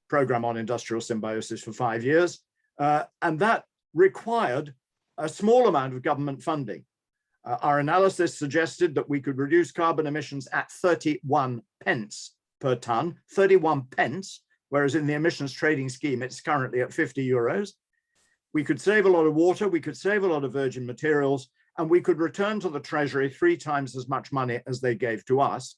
program on industrial symbiosis for 5 years, and that required a small amount of government funding. Our analysis suggested that we could reduce carbon emissions at 31 pence per ton, 31 pence, whereas in the emissions trading scheme, it's currently at 50 euros. We could save a lot of water, we could save a lot of virgin materials, and we could return to the Treasury 3 times as much money as they gave to us.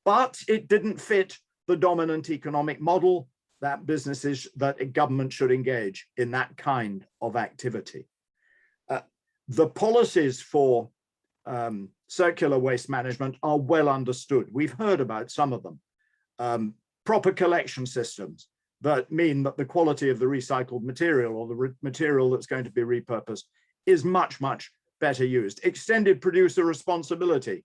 But it didn't fit the dominant economic model that that government should engage in that kind of activity. The policies for circular waste management are well understood. We've heard about some of them. Proper collection systems that mean that the quality of the recycled material or the material that's going to be repurposed is much, much better used. Extended producer responsibility.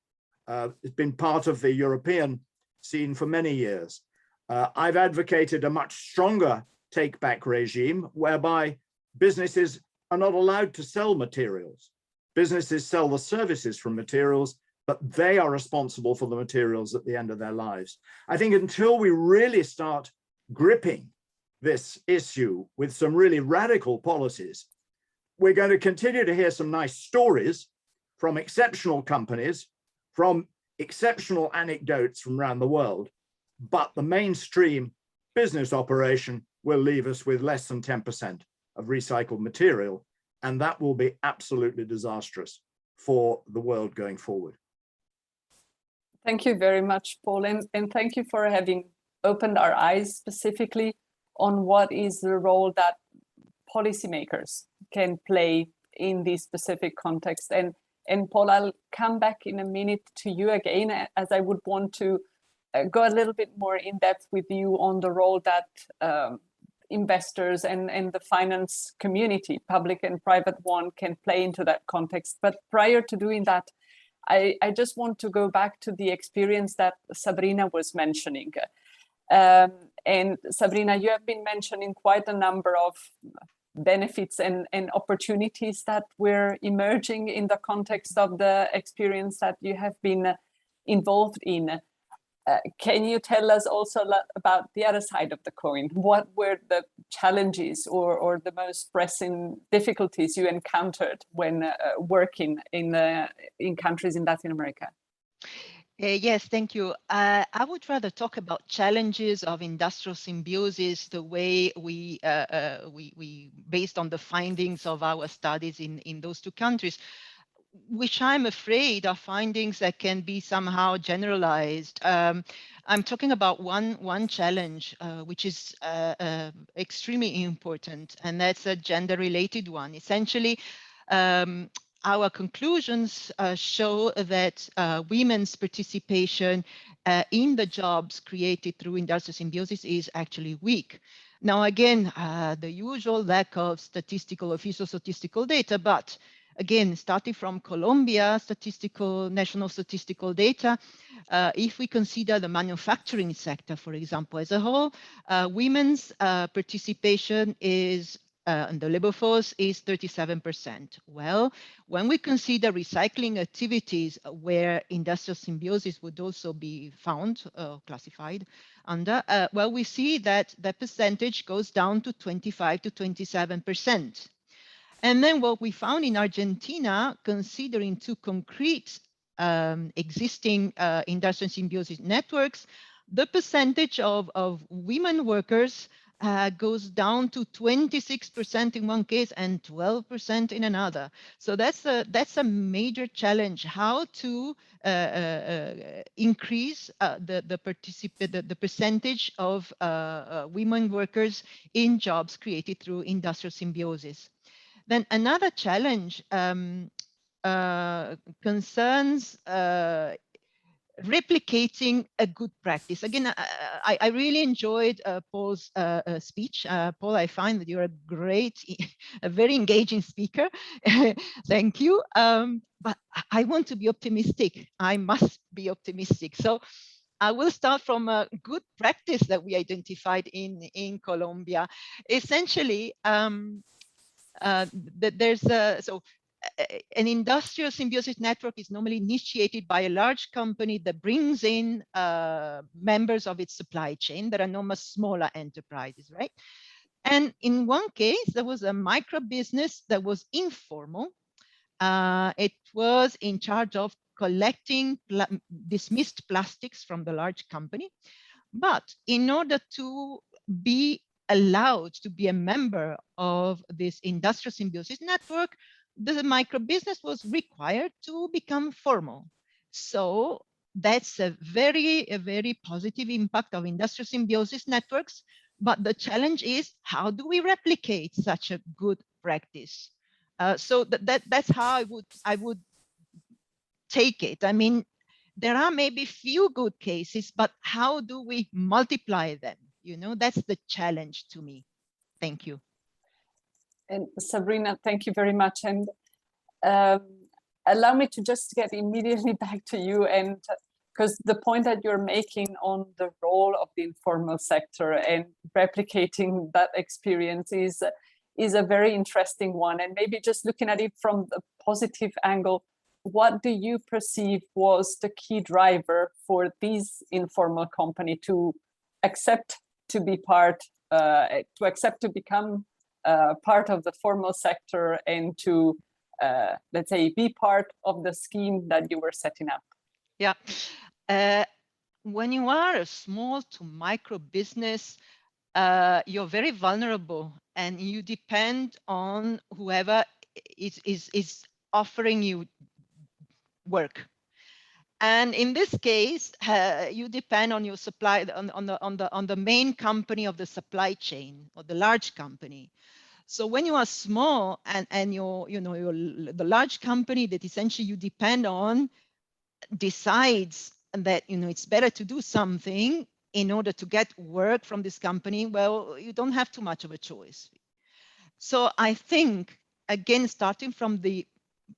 It's been part of the European scene for many years. I've advocated a much stronger take-back regime whereby businesses are not allowed to sell materials. Businesses sell the services from materials, but they are responsible for the materials at the end of their lives. I think until we really start gripping this issue with some really radical policies, we're going to continue to hear some nice stories from exceptional companies, from exceptional anecdotes from around the world, but the mainstream business operation will leave us with less than 10% of recycled material, and that will be absolutely disastrous for the world going forward. Thank you very much, Paul, and thank you for having opened our eyes specifically on what is the role that policymakers can play in this specific context. And Paul, I'll come back in a minute to you again, as I would want to go a little bit more in depth with you on the role that investors and the finance community, public and private one, can play into that context. But prior to doing that, I just want to go back to the experience that Sabrina was mentioning. And Sabrina, you have been mentioning quite a number of benefits and opportunities that were emerging in the context of the experience that you have been involved in. Can you tell us also about the other side of the coin? What were the challenges or the most pressing difficulties you encountered when working in countries in Latin America? Yes, thank you. I would rather talk about challenges of industrial symbiosis, the way we based on the findings of our studies in those two countries, which I'm afraid are findings that can be somehow generalized. I'm talking about one challenge, which is extremely important, and that's a gender-related one. Essentially, our conclusions show that women's participation in the jobs created through industrial symbiosis is actually weak. Now, again, the usual lack of official statistical data, but again, starting from Colombia national statistical data, if we consider the manufacturing sector, for example, as a whole, women's participation is and the labor force is 37%. Well, when we consider recycling activities where industrial symbiosis would also be found, classified under, well, we see that the percentage goes down to 25 to 27%. And then what we found in Argentina, considering two concrete existing industrial symbiosis networks, the percentage of women workers goes down to 26% in one case and 12% in another. So that's a major challenge, how to increase the percentage of women workers in jobs created through industrial symbiosis. Then another challenge concerns replicating a good practice. Again, I really enjoyed Paul's speech. Paul, I find that you're a very engaging speaker. Thank you. But I want to be optimistic. I must be optimistic. So I will start from a good practice that we identified in Colombia. Essentially, there's an industrial symbiosis network is normally initiated by a large company that brings in members of its supply chain that are normally smaller enterprises, right? And in one case, there was a micro business that was informal. It was in charge of collecting dismissed plastics from the large company. But in order to be allowed to be a member of this industrial symbiosis network, the micro business was required to become formal. So that's a very positive impact of industrial symbiosis networks. But the challenge is, how do we replicate such a good practice? So that's how I would take it. I mean, there are maybe few good cases, but how do we multiply them? You know, that's the challenge to me. Thank you. And Sabrina, thank you very much. And allow me to just get immediately back to you, and because the point that you're making on the role of the informal sector and replicating that experience is a very interesting one. And maybe just looking at it from the positive angle, what do you perceive was the key driver for these informal company to accept to be part, to accept to become part of the formal sector and to, let's say, be part of the scheme that you were setting up? Yeah. When you are a small to micro business, you're very vulnerable and you depend on whoever is offering you work. And in this case, you depend on your supply, on the main company of the supply chain, or the large company. So when you are small and you're the large company that essentially you depend on decides that it's better to do something in order to get work from this company, well, you don't have too much of a choice. So I think, again, starting from the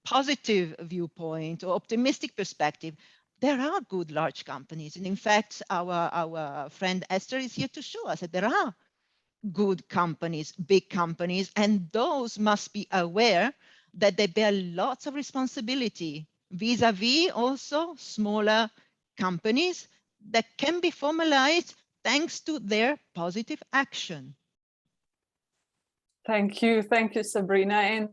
positive viewpoint or optimistic perspective, there are good large companies. And in fact, our friend Esther is here to show us that there are good companies, big companies, and those must be aware that they bear lots of responsibility vis-a-vis also smaller companies that can be formalized thanks to their positive action. Thank you, Sabrina. And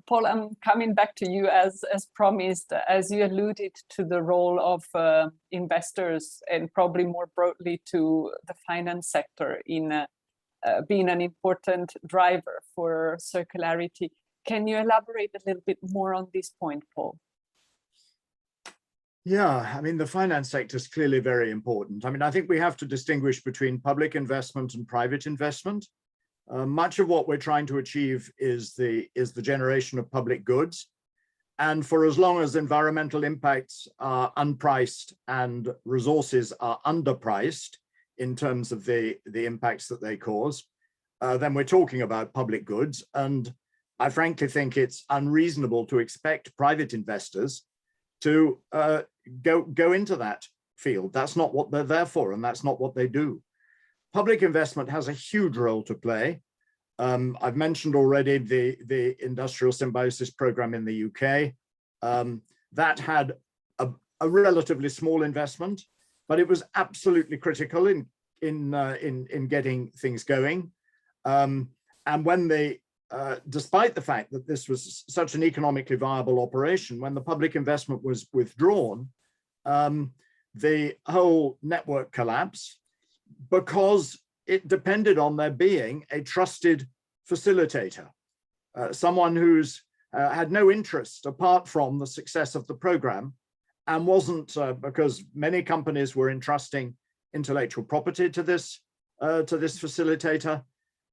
Paul, I'm coming back to you as promised, as you alluded to the role of investors and probably more broadly to the finance sector in being an important driver for circularity. Can you elaborate a little bit more on this point, Paul? Yeah, I mean, the finance sector is clearly very important. I mean, I think we have to distinguish between public investment and private investment. Much of what we're trying to achieve is the generation of public goods. And for as long as environmental impacts are unpriced and resources are underpriced in terms of the impacts that they cause, then we're talking about public goods. And I frankly think it's unreasonable to expect private investors to go into that field. That's not what they're there for, and that's not what they do. Public investment has a huge role to play. I've mentioned already the industrial symbiosis program in the UK. That had a relatively small investment, but it was absolutely critical in getting things going. And when they, despite the fact that this was such an economically viable operation, when the public investment was withdrawn, the whole network collapsed because it depended on there being a trusted facilitator, someone who's had no interest apart from the success of the program, and wasn't because many companies were entrusting intellectual property to this facilitator,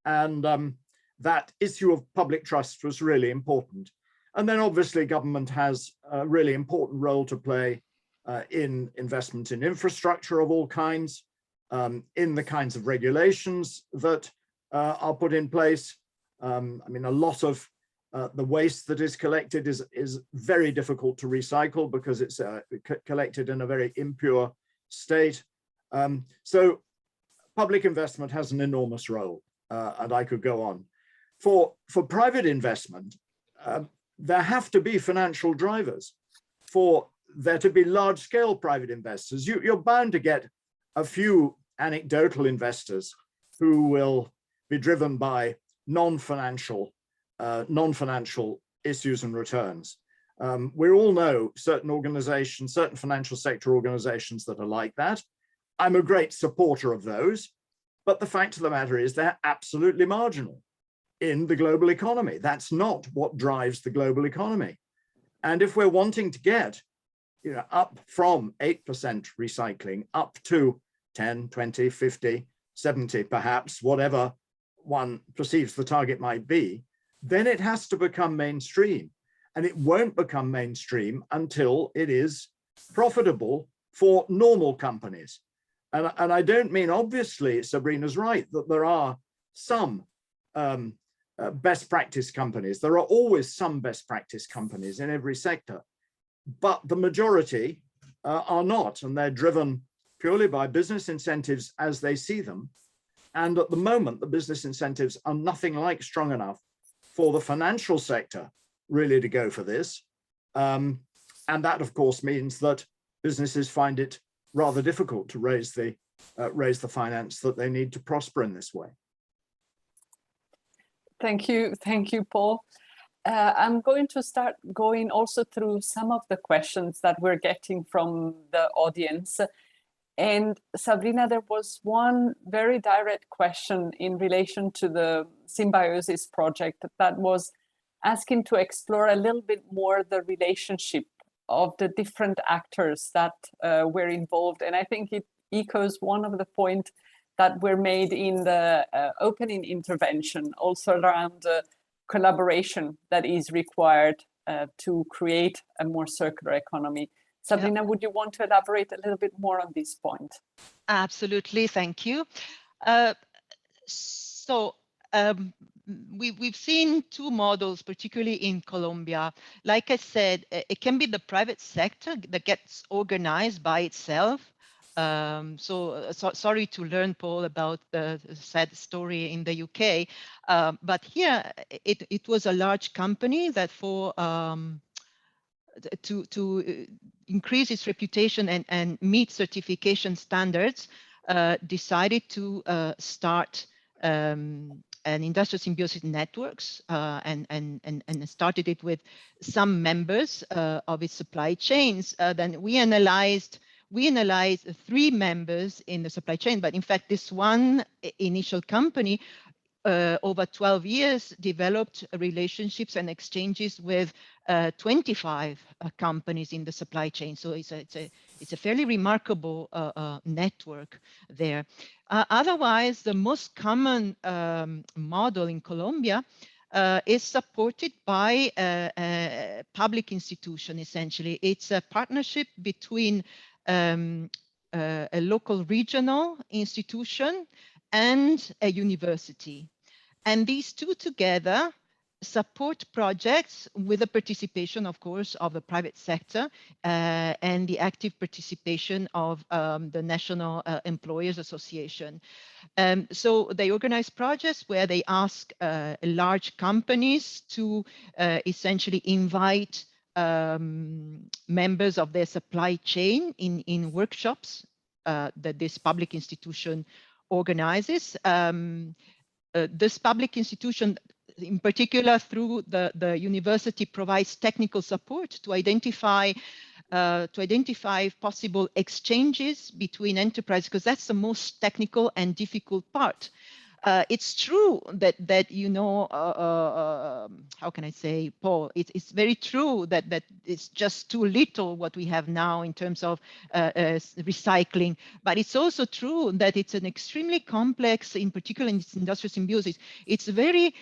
and that issue of public trust was really important. And then obviously government has a really important role to play in investment in infrastructure of all kinds, in the kinds of regulations that are put in place. I mean, a lot of the waste that is collected is very difficult to recycle because it's collected in a very impure state. So public investment has an enormous role, and I could go on. For private investment, there have to be financial drivers. For there to be large-scale private investors, you're bound to get a few anecdotal investors who will be driven by non-financial issues and returns. We all know certain organizations, certain financial sector organizations that are like that. I'm a great supporter of those, but the fact of the matter is they're absolutely marginal in the global economy. That's not what drives the global economy. And if we're wanting to get up from 8% recycling up to 10, 20, 50, 70, perhaps, whatever one perceives the target might be, then it has to become mainstream. And it won't become mainstream until it is profitable for normal companies. And I don't mean, obviously, Sabrina's right, that there are some best practice companies. There are always some best practice companies in every sector, but the majority are not, and they're driven purely by business incentives as they see them. And at the moment, the business incentives are nothing like strong enough for the financial sector really to go for this. And that, of course, means that businesses find it rather difficult to raise the finance that they need to prosper in this way. Thank you, Paul. I'm going to start going also through some of the questions that we're getting from the audience. And Sabrina, there was one very direct question in relation to the Symbiosis project that was asking to explore a little bit more the relationship of the different actors that were involved. And I think it echoes one of the points that were made in the opening intervention, also around collaboration that is required to create a more circular economy. Sabrina, yeah. Would you want to elaborate a little bit more on this point? Absolutely, thank you. We've seen two models, particularly in Colombia. Like I said, it can be the private sector that gets organized by itself. Sorry to learn, Paul, about the sad story in the UK. But here, it was a large company that to increase its reputation and meet certification standards, decided to start an industrial symbiosis networks and started it with some members of its supply chains. Then we analyzed 3 members in the supply chain, but in fact, this one initial company over 12 years developed relationships and exchanges with 25 companies in the supply chain. So it's a fairly remarkable network there. Otherwise, the most common model in Colombia is supported by a public institution, essentially. It's a partnership between a local regional institution and a university. And these two together support projects with the participation, of course, of the private sector and the active participation of the National Employers Association. So they organize projects where they ask large companies to essentially invite members of their supply chain in workshops that this public institution organizes. This public institution, in particular through the university, provides technical support to identify possible exchanges between enterprises, because that's the most technical and difficult part. It's true that you know, how can I say, Paul? It's very true that it's just too little what we have now in terms of recycling. But it's also true that it's an extremely complex, in particular in this industrial symbiosis. It's very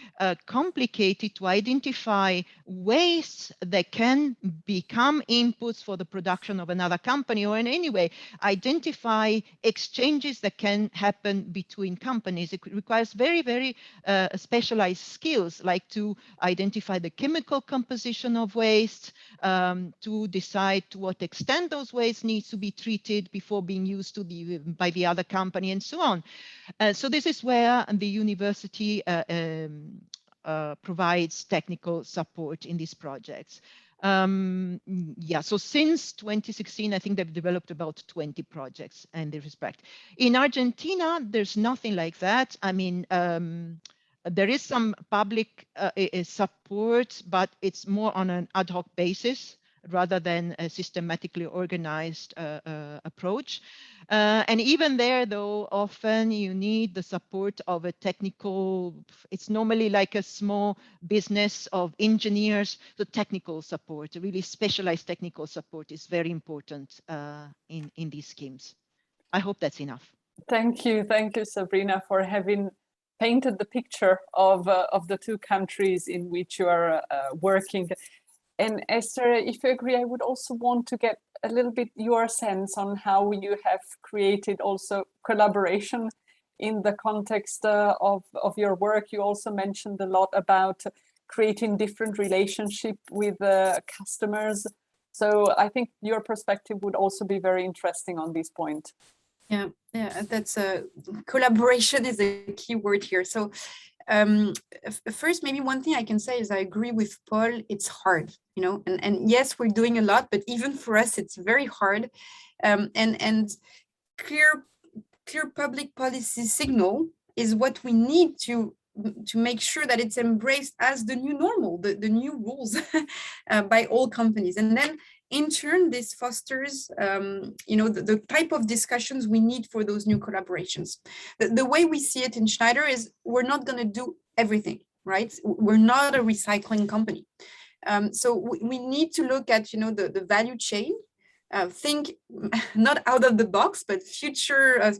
complicated to identify waste that can become inputs for the production of another company, or in any way identify exchanges that can happen between companies. It requires very, very specialized skills, like to identify the chemical composition of waste, to decide to what extent those wastes need to be treated before being used by the other company, and so on. So this is where the university provides technical support in these projects. Yeah, so since 2016, I think they've developed about 20 projects in this respect. In Argentina, there's nothing like that. I mean, there is some public support, but it's more on an ad hoc basis rather than a systematically organized approach. And even there, though, often you need the support of a technical, it's normally like a small business of engineers. The technical support, really specialized technical support, is very important in these schemes. I hope that's enough. Thank you, Sabrina, for having painted the picture of the 2 countries in which you are working. And Esther, if you agree, I would also want to get a little bit your sense on how you have created also collaboration in the context of your work. You also mentioned a lot about creating different relationship with customers. So I think your perspective would also be very interesting on this point. Yeah, that's collaboration is a key word here. So first, maybe one thing I can say is I agree with Paul. It's hard, you know, and yes, we're doing a lot, but even for us, it's very hard. And clear public policy signal is what we need to make sure that it's embraced as the new normal, the new rules by all companies. And then in turn, this fosters, you know, the type of discussions we need for those new collaborations. The way we see it in Schneider is we're not going to do everything, right? We're not a recycling company. So we need to look at, you know, the value chain, think not out of the box, but future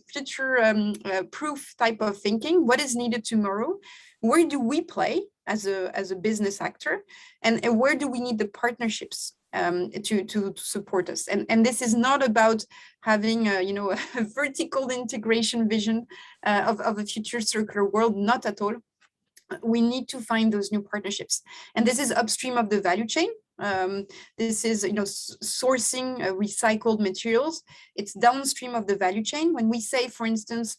proof type of thinking. What is needed tomorrow? Where do we play as a business actor? And where do we need the partnerships to support us? And this is not about having you know, a vertical integration vision of a future circular world, not at all. We need to find those new partnerships, and this is upstream of the value chain. This is, you know, sourcing recycled materials. It's downstream of the value chain. When we say, for instance,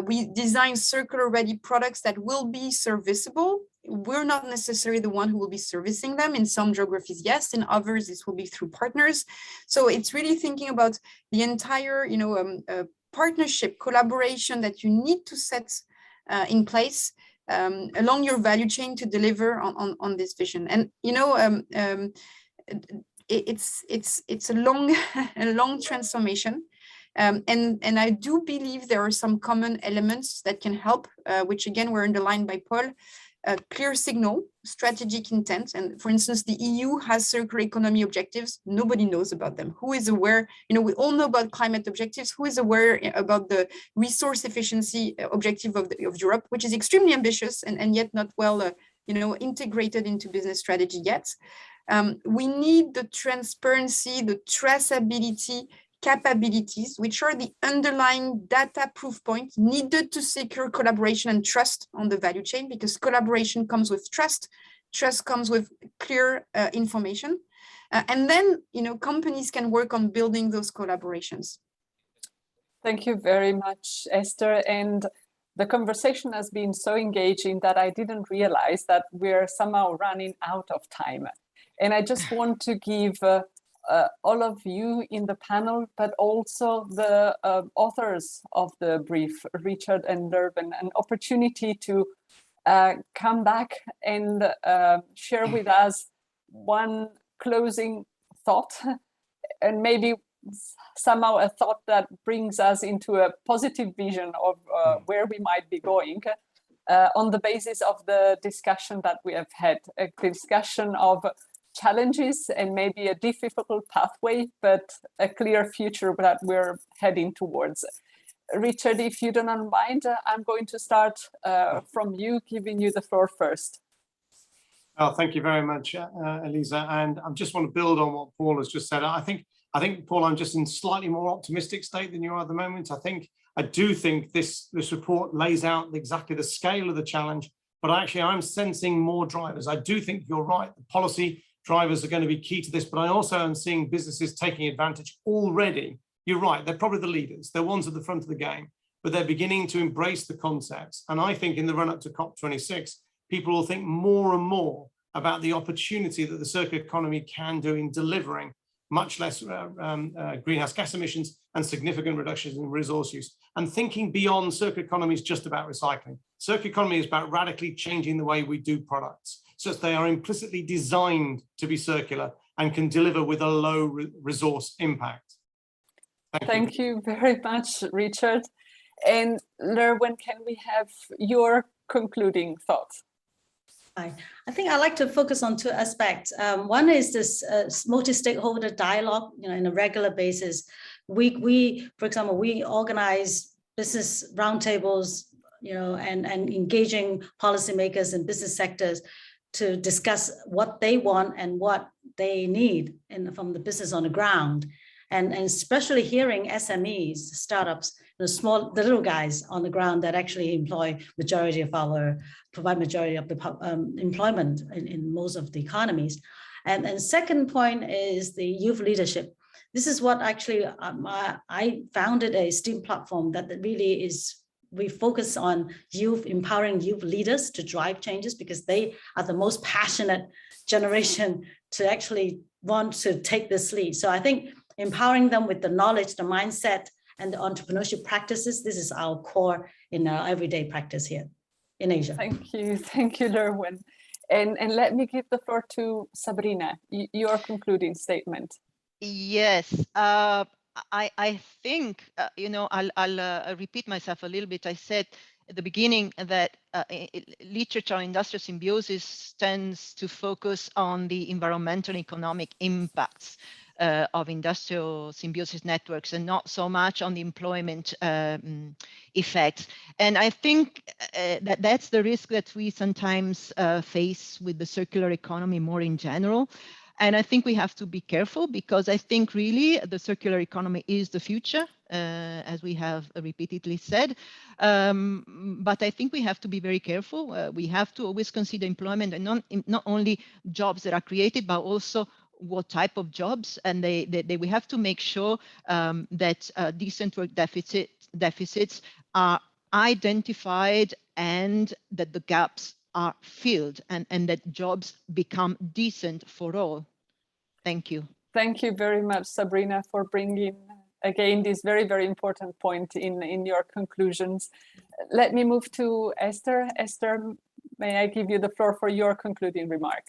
we design circular ready products that will be serviceable, we're not necessarily the one who will be servicing them. In some geographies, yes. In others, this will be through partners. So it's really thinking about the entire, you know, partnership, collaboration that you need to set in place along your value chain to deliver on this vision. And it's a long a long transformation. And I do believe there are some common elements that can help, which again were underlined by Paul. Clear signal, strategic intent. And for instance, the EU has circular economy objectives. Nobody knows about them. Who is aware? We all know about climate objectives. Who is aware about the resource efficiency objective of Europe, which is extremely ambitious and yet not well, integrated into business strategy yet. We need the transparency, the traceability capabilities, which are the underlying data proof points needed to secure collaboration and trust on the value chain, because collaboration comes with trust, trust comes with clear information. And then, companies can work on building those collaborations. Thank you very much, Esther. And the conversation has been so engaging that I didn't realize that we're somehow running out of time. And I just want to give all of you in the panel, but also the authors of the brief, Richard and Lerwen, an opportunity to come back and share with us one closing thought, and maybe somehow a thought that brings us into a positive vision of where we might be going on the basis of the discussion that we have had, a discussion of challenges and maybe a difficult pathway, but a clear future that we're heading towards. Richard, if you don't mind, I'm going to start from you, giving you the floor first. Oh, thank you very much, Elisa. And I just want to build on what Paul has just said. I think, Paul, I'm just in slightly more optimistic state than you are at the moment. I do think this report lays out exactly the scale of the challenge, but actually I'm sensing more drivers. I do think you're right. The policy drivers are going to be key to this, but I also am seeing businesses taking advantage already. You're right, they're probably the leaders. They're ones at the front of the game, but they're beginning to embrace the concepts. And I think in the run up to COP26, people will think more and more about the opportunity that the circular economy can do in delivering much less greenhouse gas emissions and significant reductions in resource use. And thinking beyond circular economy is just about recycling. Circular economy is about radically changing the way we do products, so that they are implicitly designed to be circular and can deliver with a low resource impact. Thank you very much, Richard. And Lerwen, can we have your concluding thoughts? I think I like to focus on two aspects. One is this multi-stakeholder dialogue, in a regular basis. We, for example, we organize business roundtables, and engaging policymakers and business sectors to discuss what they want and what they need from the business on the ground. And especially hearing SMEs, startups, the little guys on the ground that actually provide majority of the employment in most of the economies. And second point is the youth leadership. This is what actually I founded a STEAM platform that really is, we focus on youth, empowering youth leaders to drive changes, because they are the most passionate generation to actually want to take this lead. So I think empowering them with the knowledge, the mindset, and the entrepreneurship practices, this is our core in our everyday practice here in Asia. Thank you, Lerwen. And let me give the floor to Sabrina, your concluding statement. Yes, I think, I'll repeat myself a little bit. I said at the beginning that literature on industrial symbiosis tends to focus on the environmental and economic impacts of industrial symbiosis networks and not so much on the employment effects. And I think that's the risk that we sometimes face with the circular economy more in general. And I think we have to be careful, because I think really the circular economy is the future, as we have repeatedly said. But I think we have to be very careful. We have to always consider employment, and not only jobs that are created, but also what type of jobs. And we have to make sure that decent work deficits are identified, and that the gaps are filled, and that jobs become decent for all. Thank you. Thank you very much, Sabrina, for bringing again this very, very important point in your conclusions. Let me move to Esther. Esther, may I give you the floor for your concluding remark?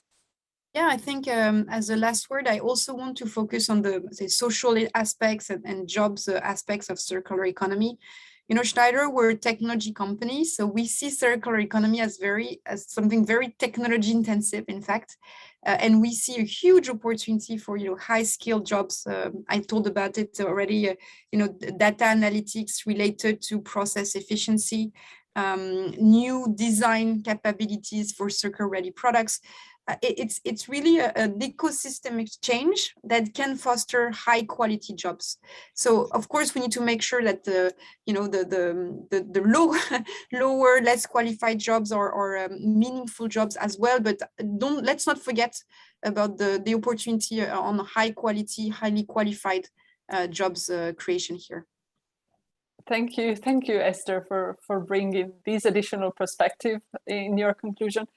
Yeah, I think as a last word, I also want to focus on the social aspects and jobs aspects of circular economy. You know, Schneider, we're a technology company, so we see circular economy as something very technology intensive, in fact, and we see a huge opportunity for high-skilled jobs. I told about it already. Data analytics related to process efficiency, new design capabilities for circular-ready products. It's really an ecosystem exchange that can foster high quality jobs. So of course we need to make sure that the lower, less qualified jobs are meaningful jobs as well. But let's not forget about the opportunity on high quality, highly qualified jobs creation here. Thank you, Esther, for bringing these additional perspective in your conclusion.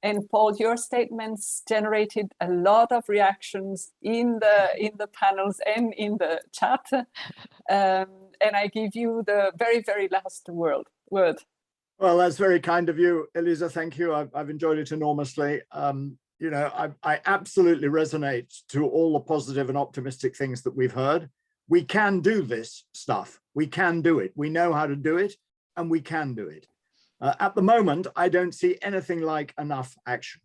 And Paul, your statements generated a lot of reactions in the panels and in the chat. And I give you the very, very last word. Well, that's very kind of you, Elisa. Thank you. I've enjoyed it enormously. I absolutely resonate to all the positive and optimistic things that we've heard. We can do this stuff. We can do it. We know how to do it, and we can do it. At the moment, I don't see anything like enough action.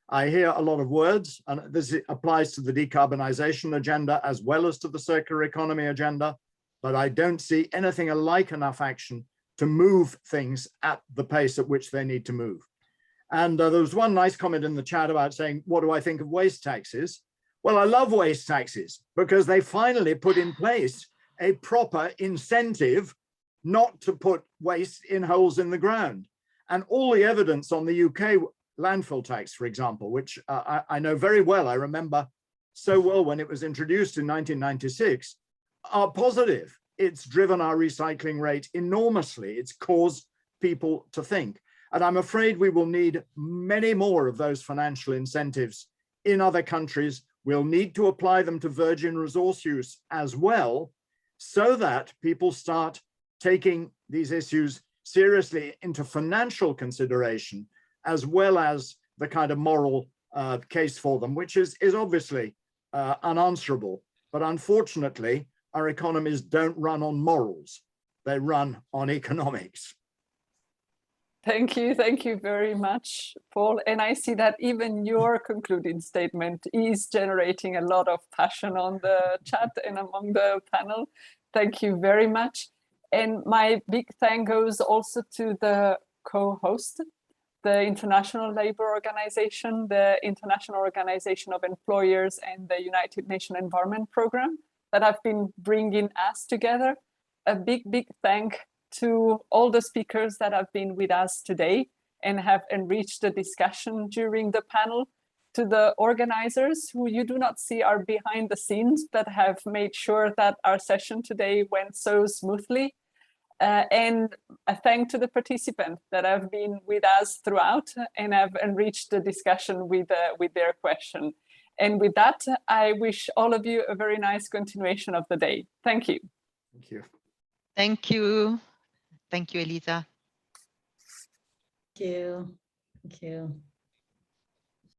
I hear a lot of words, and this applies to the decarbonization agenda as well as to the circular economy agenda, but I don't see anything like enough action to move things at the pace at which they need to move. And there was one nice comment in the chat about saying, what do I think of waste taxes? Well, I love waste taxes because they finally put in place a proper incentive not to put waste in holes in the ground. And all the evidence on the UK landfill tax, for example, which I know very well, I remember so well when it was introduced in 1996, are positive. It's driven our recycling rate enormously. It's caused people to think. And I'm afraid we will need many more of those financial incentives in other countries. We'll need to apply them to virgin resource use as well, so that people start taking these issues seriously into financial consideration, as well as the kind of moral case for them, which is obviously unanswerable. But unfortunately, our economies don't run on morals. They run on economics. Thank you very much, Paul. And I see that even your concluding statement is generating a lot of passion on the chat and among the panel. Thank you very much. And my big thank goes also to the co-host, the International Labour Organization, the International Organization of Employers, and the United Nations Environment Programme that have been bringing us together. A big thank to all the speakers that have been with us today and have enriched the discussion during the panel, to the organizers who you do not see are behind the scenes, but have made sure that our session today went so smoothly. And a thank to the participants that have been with us throughout and have enriched the discussion with their question. And with that, I wish all of you a very nice continuation of the day. Thank you. Thank you. Thank you. Thank you, Elisa. Thank you. Thank you.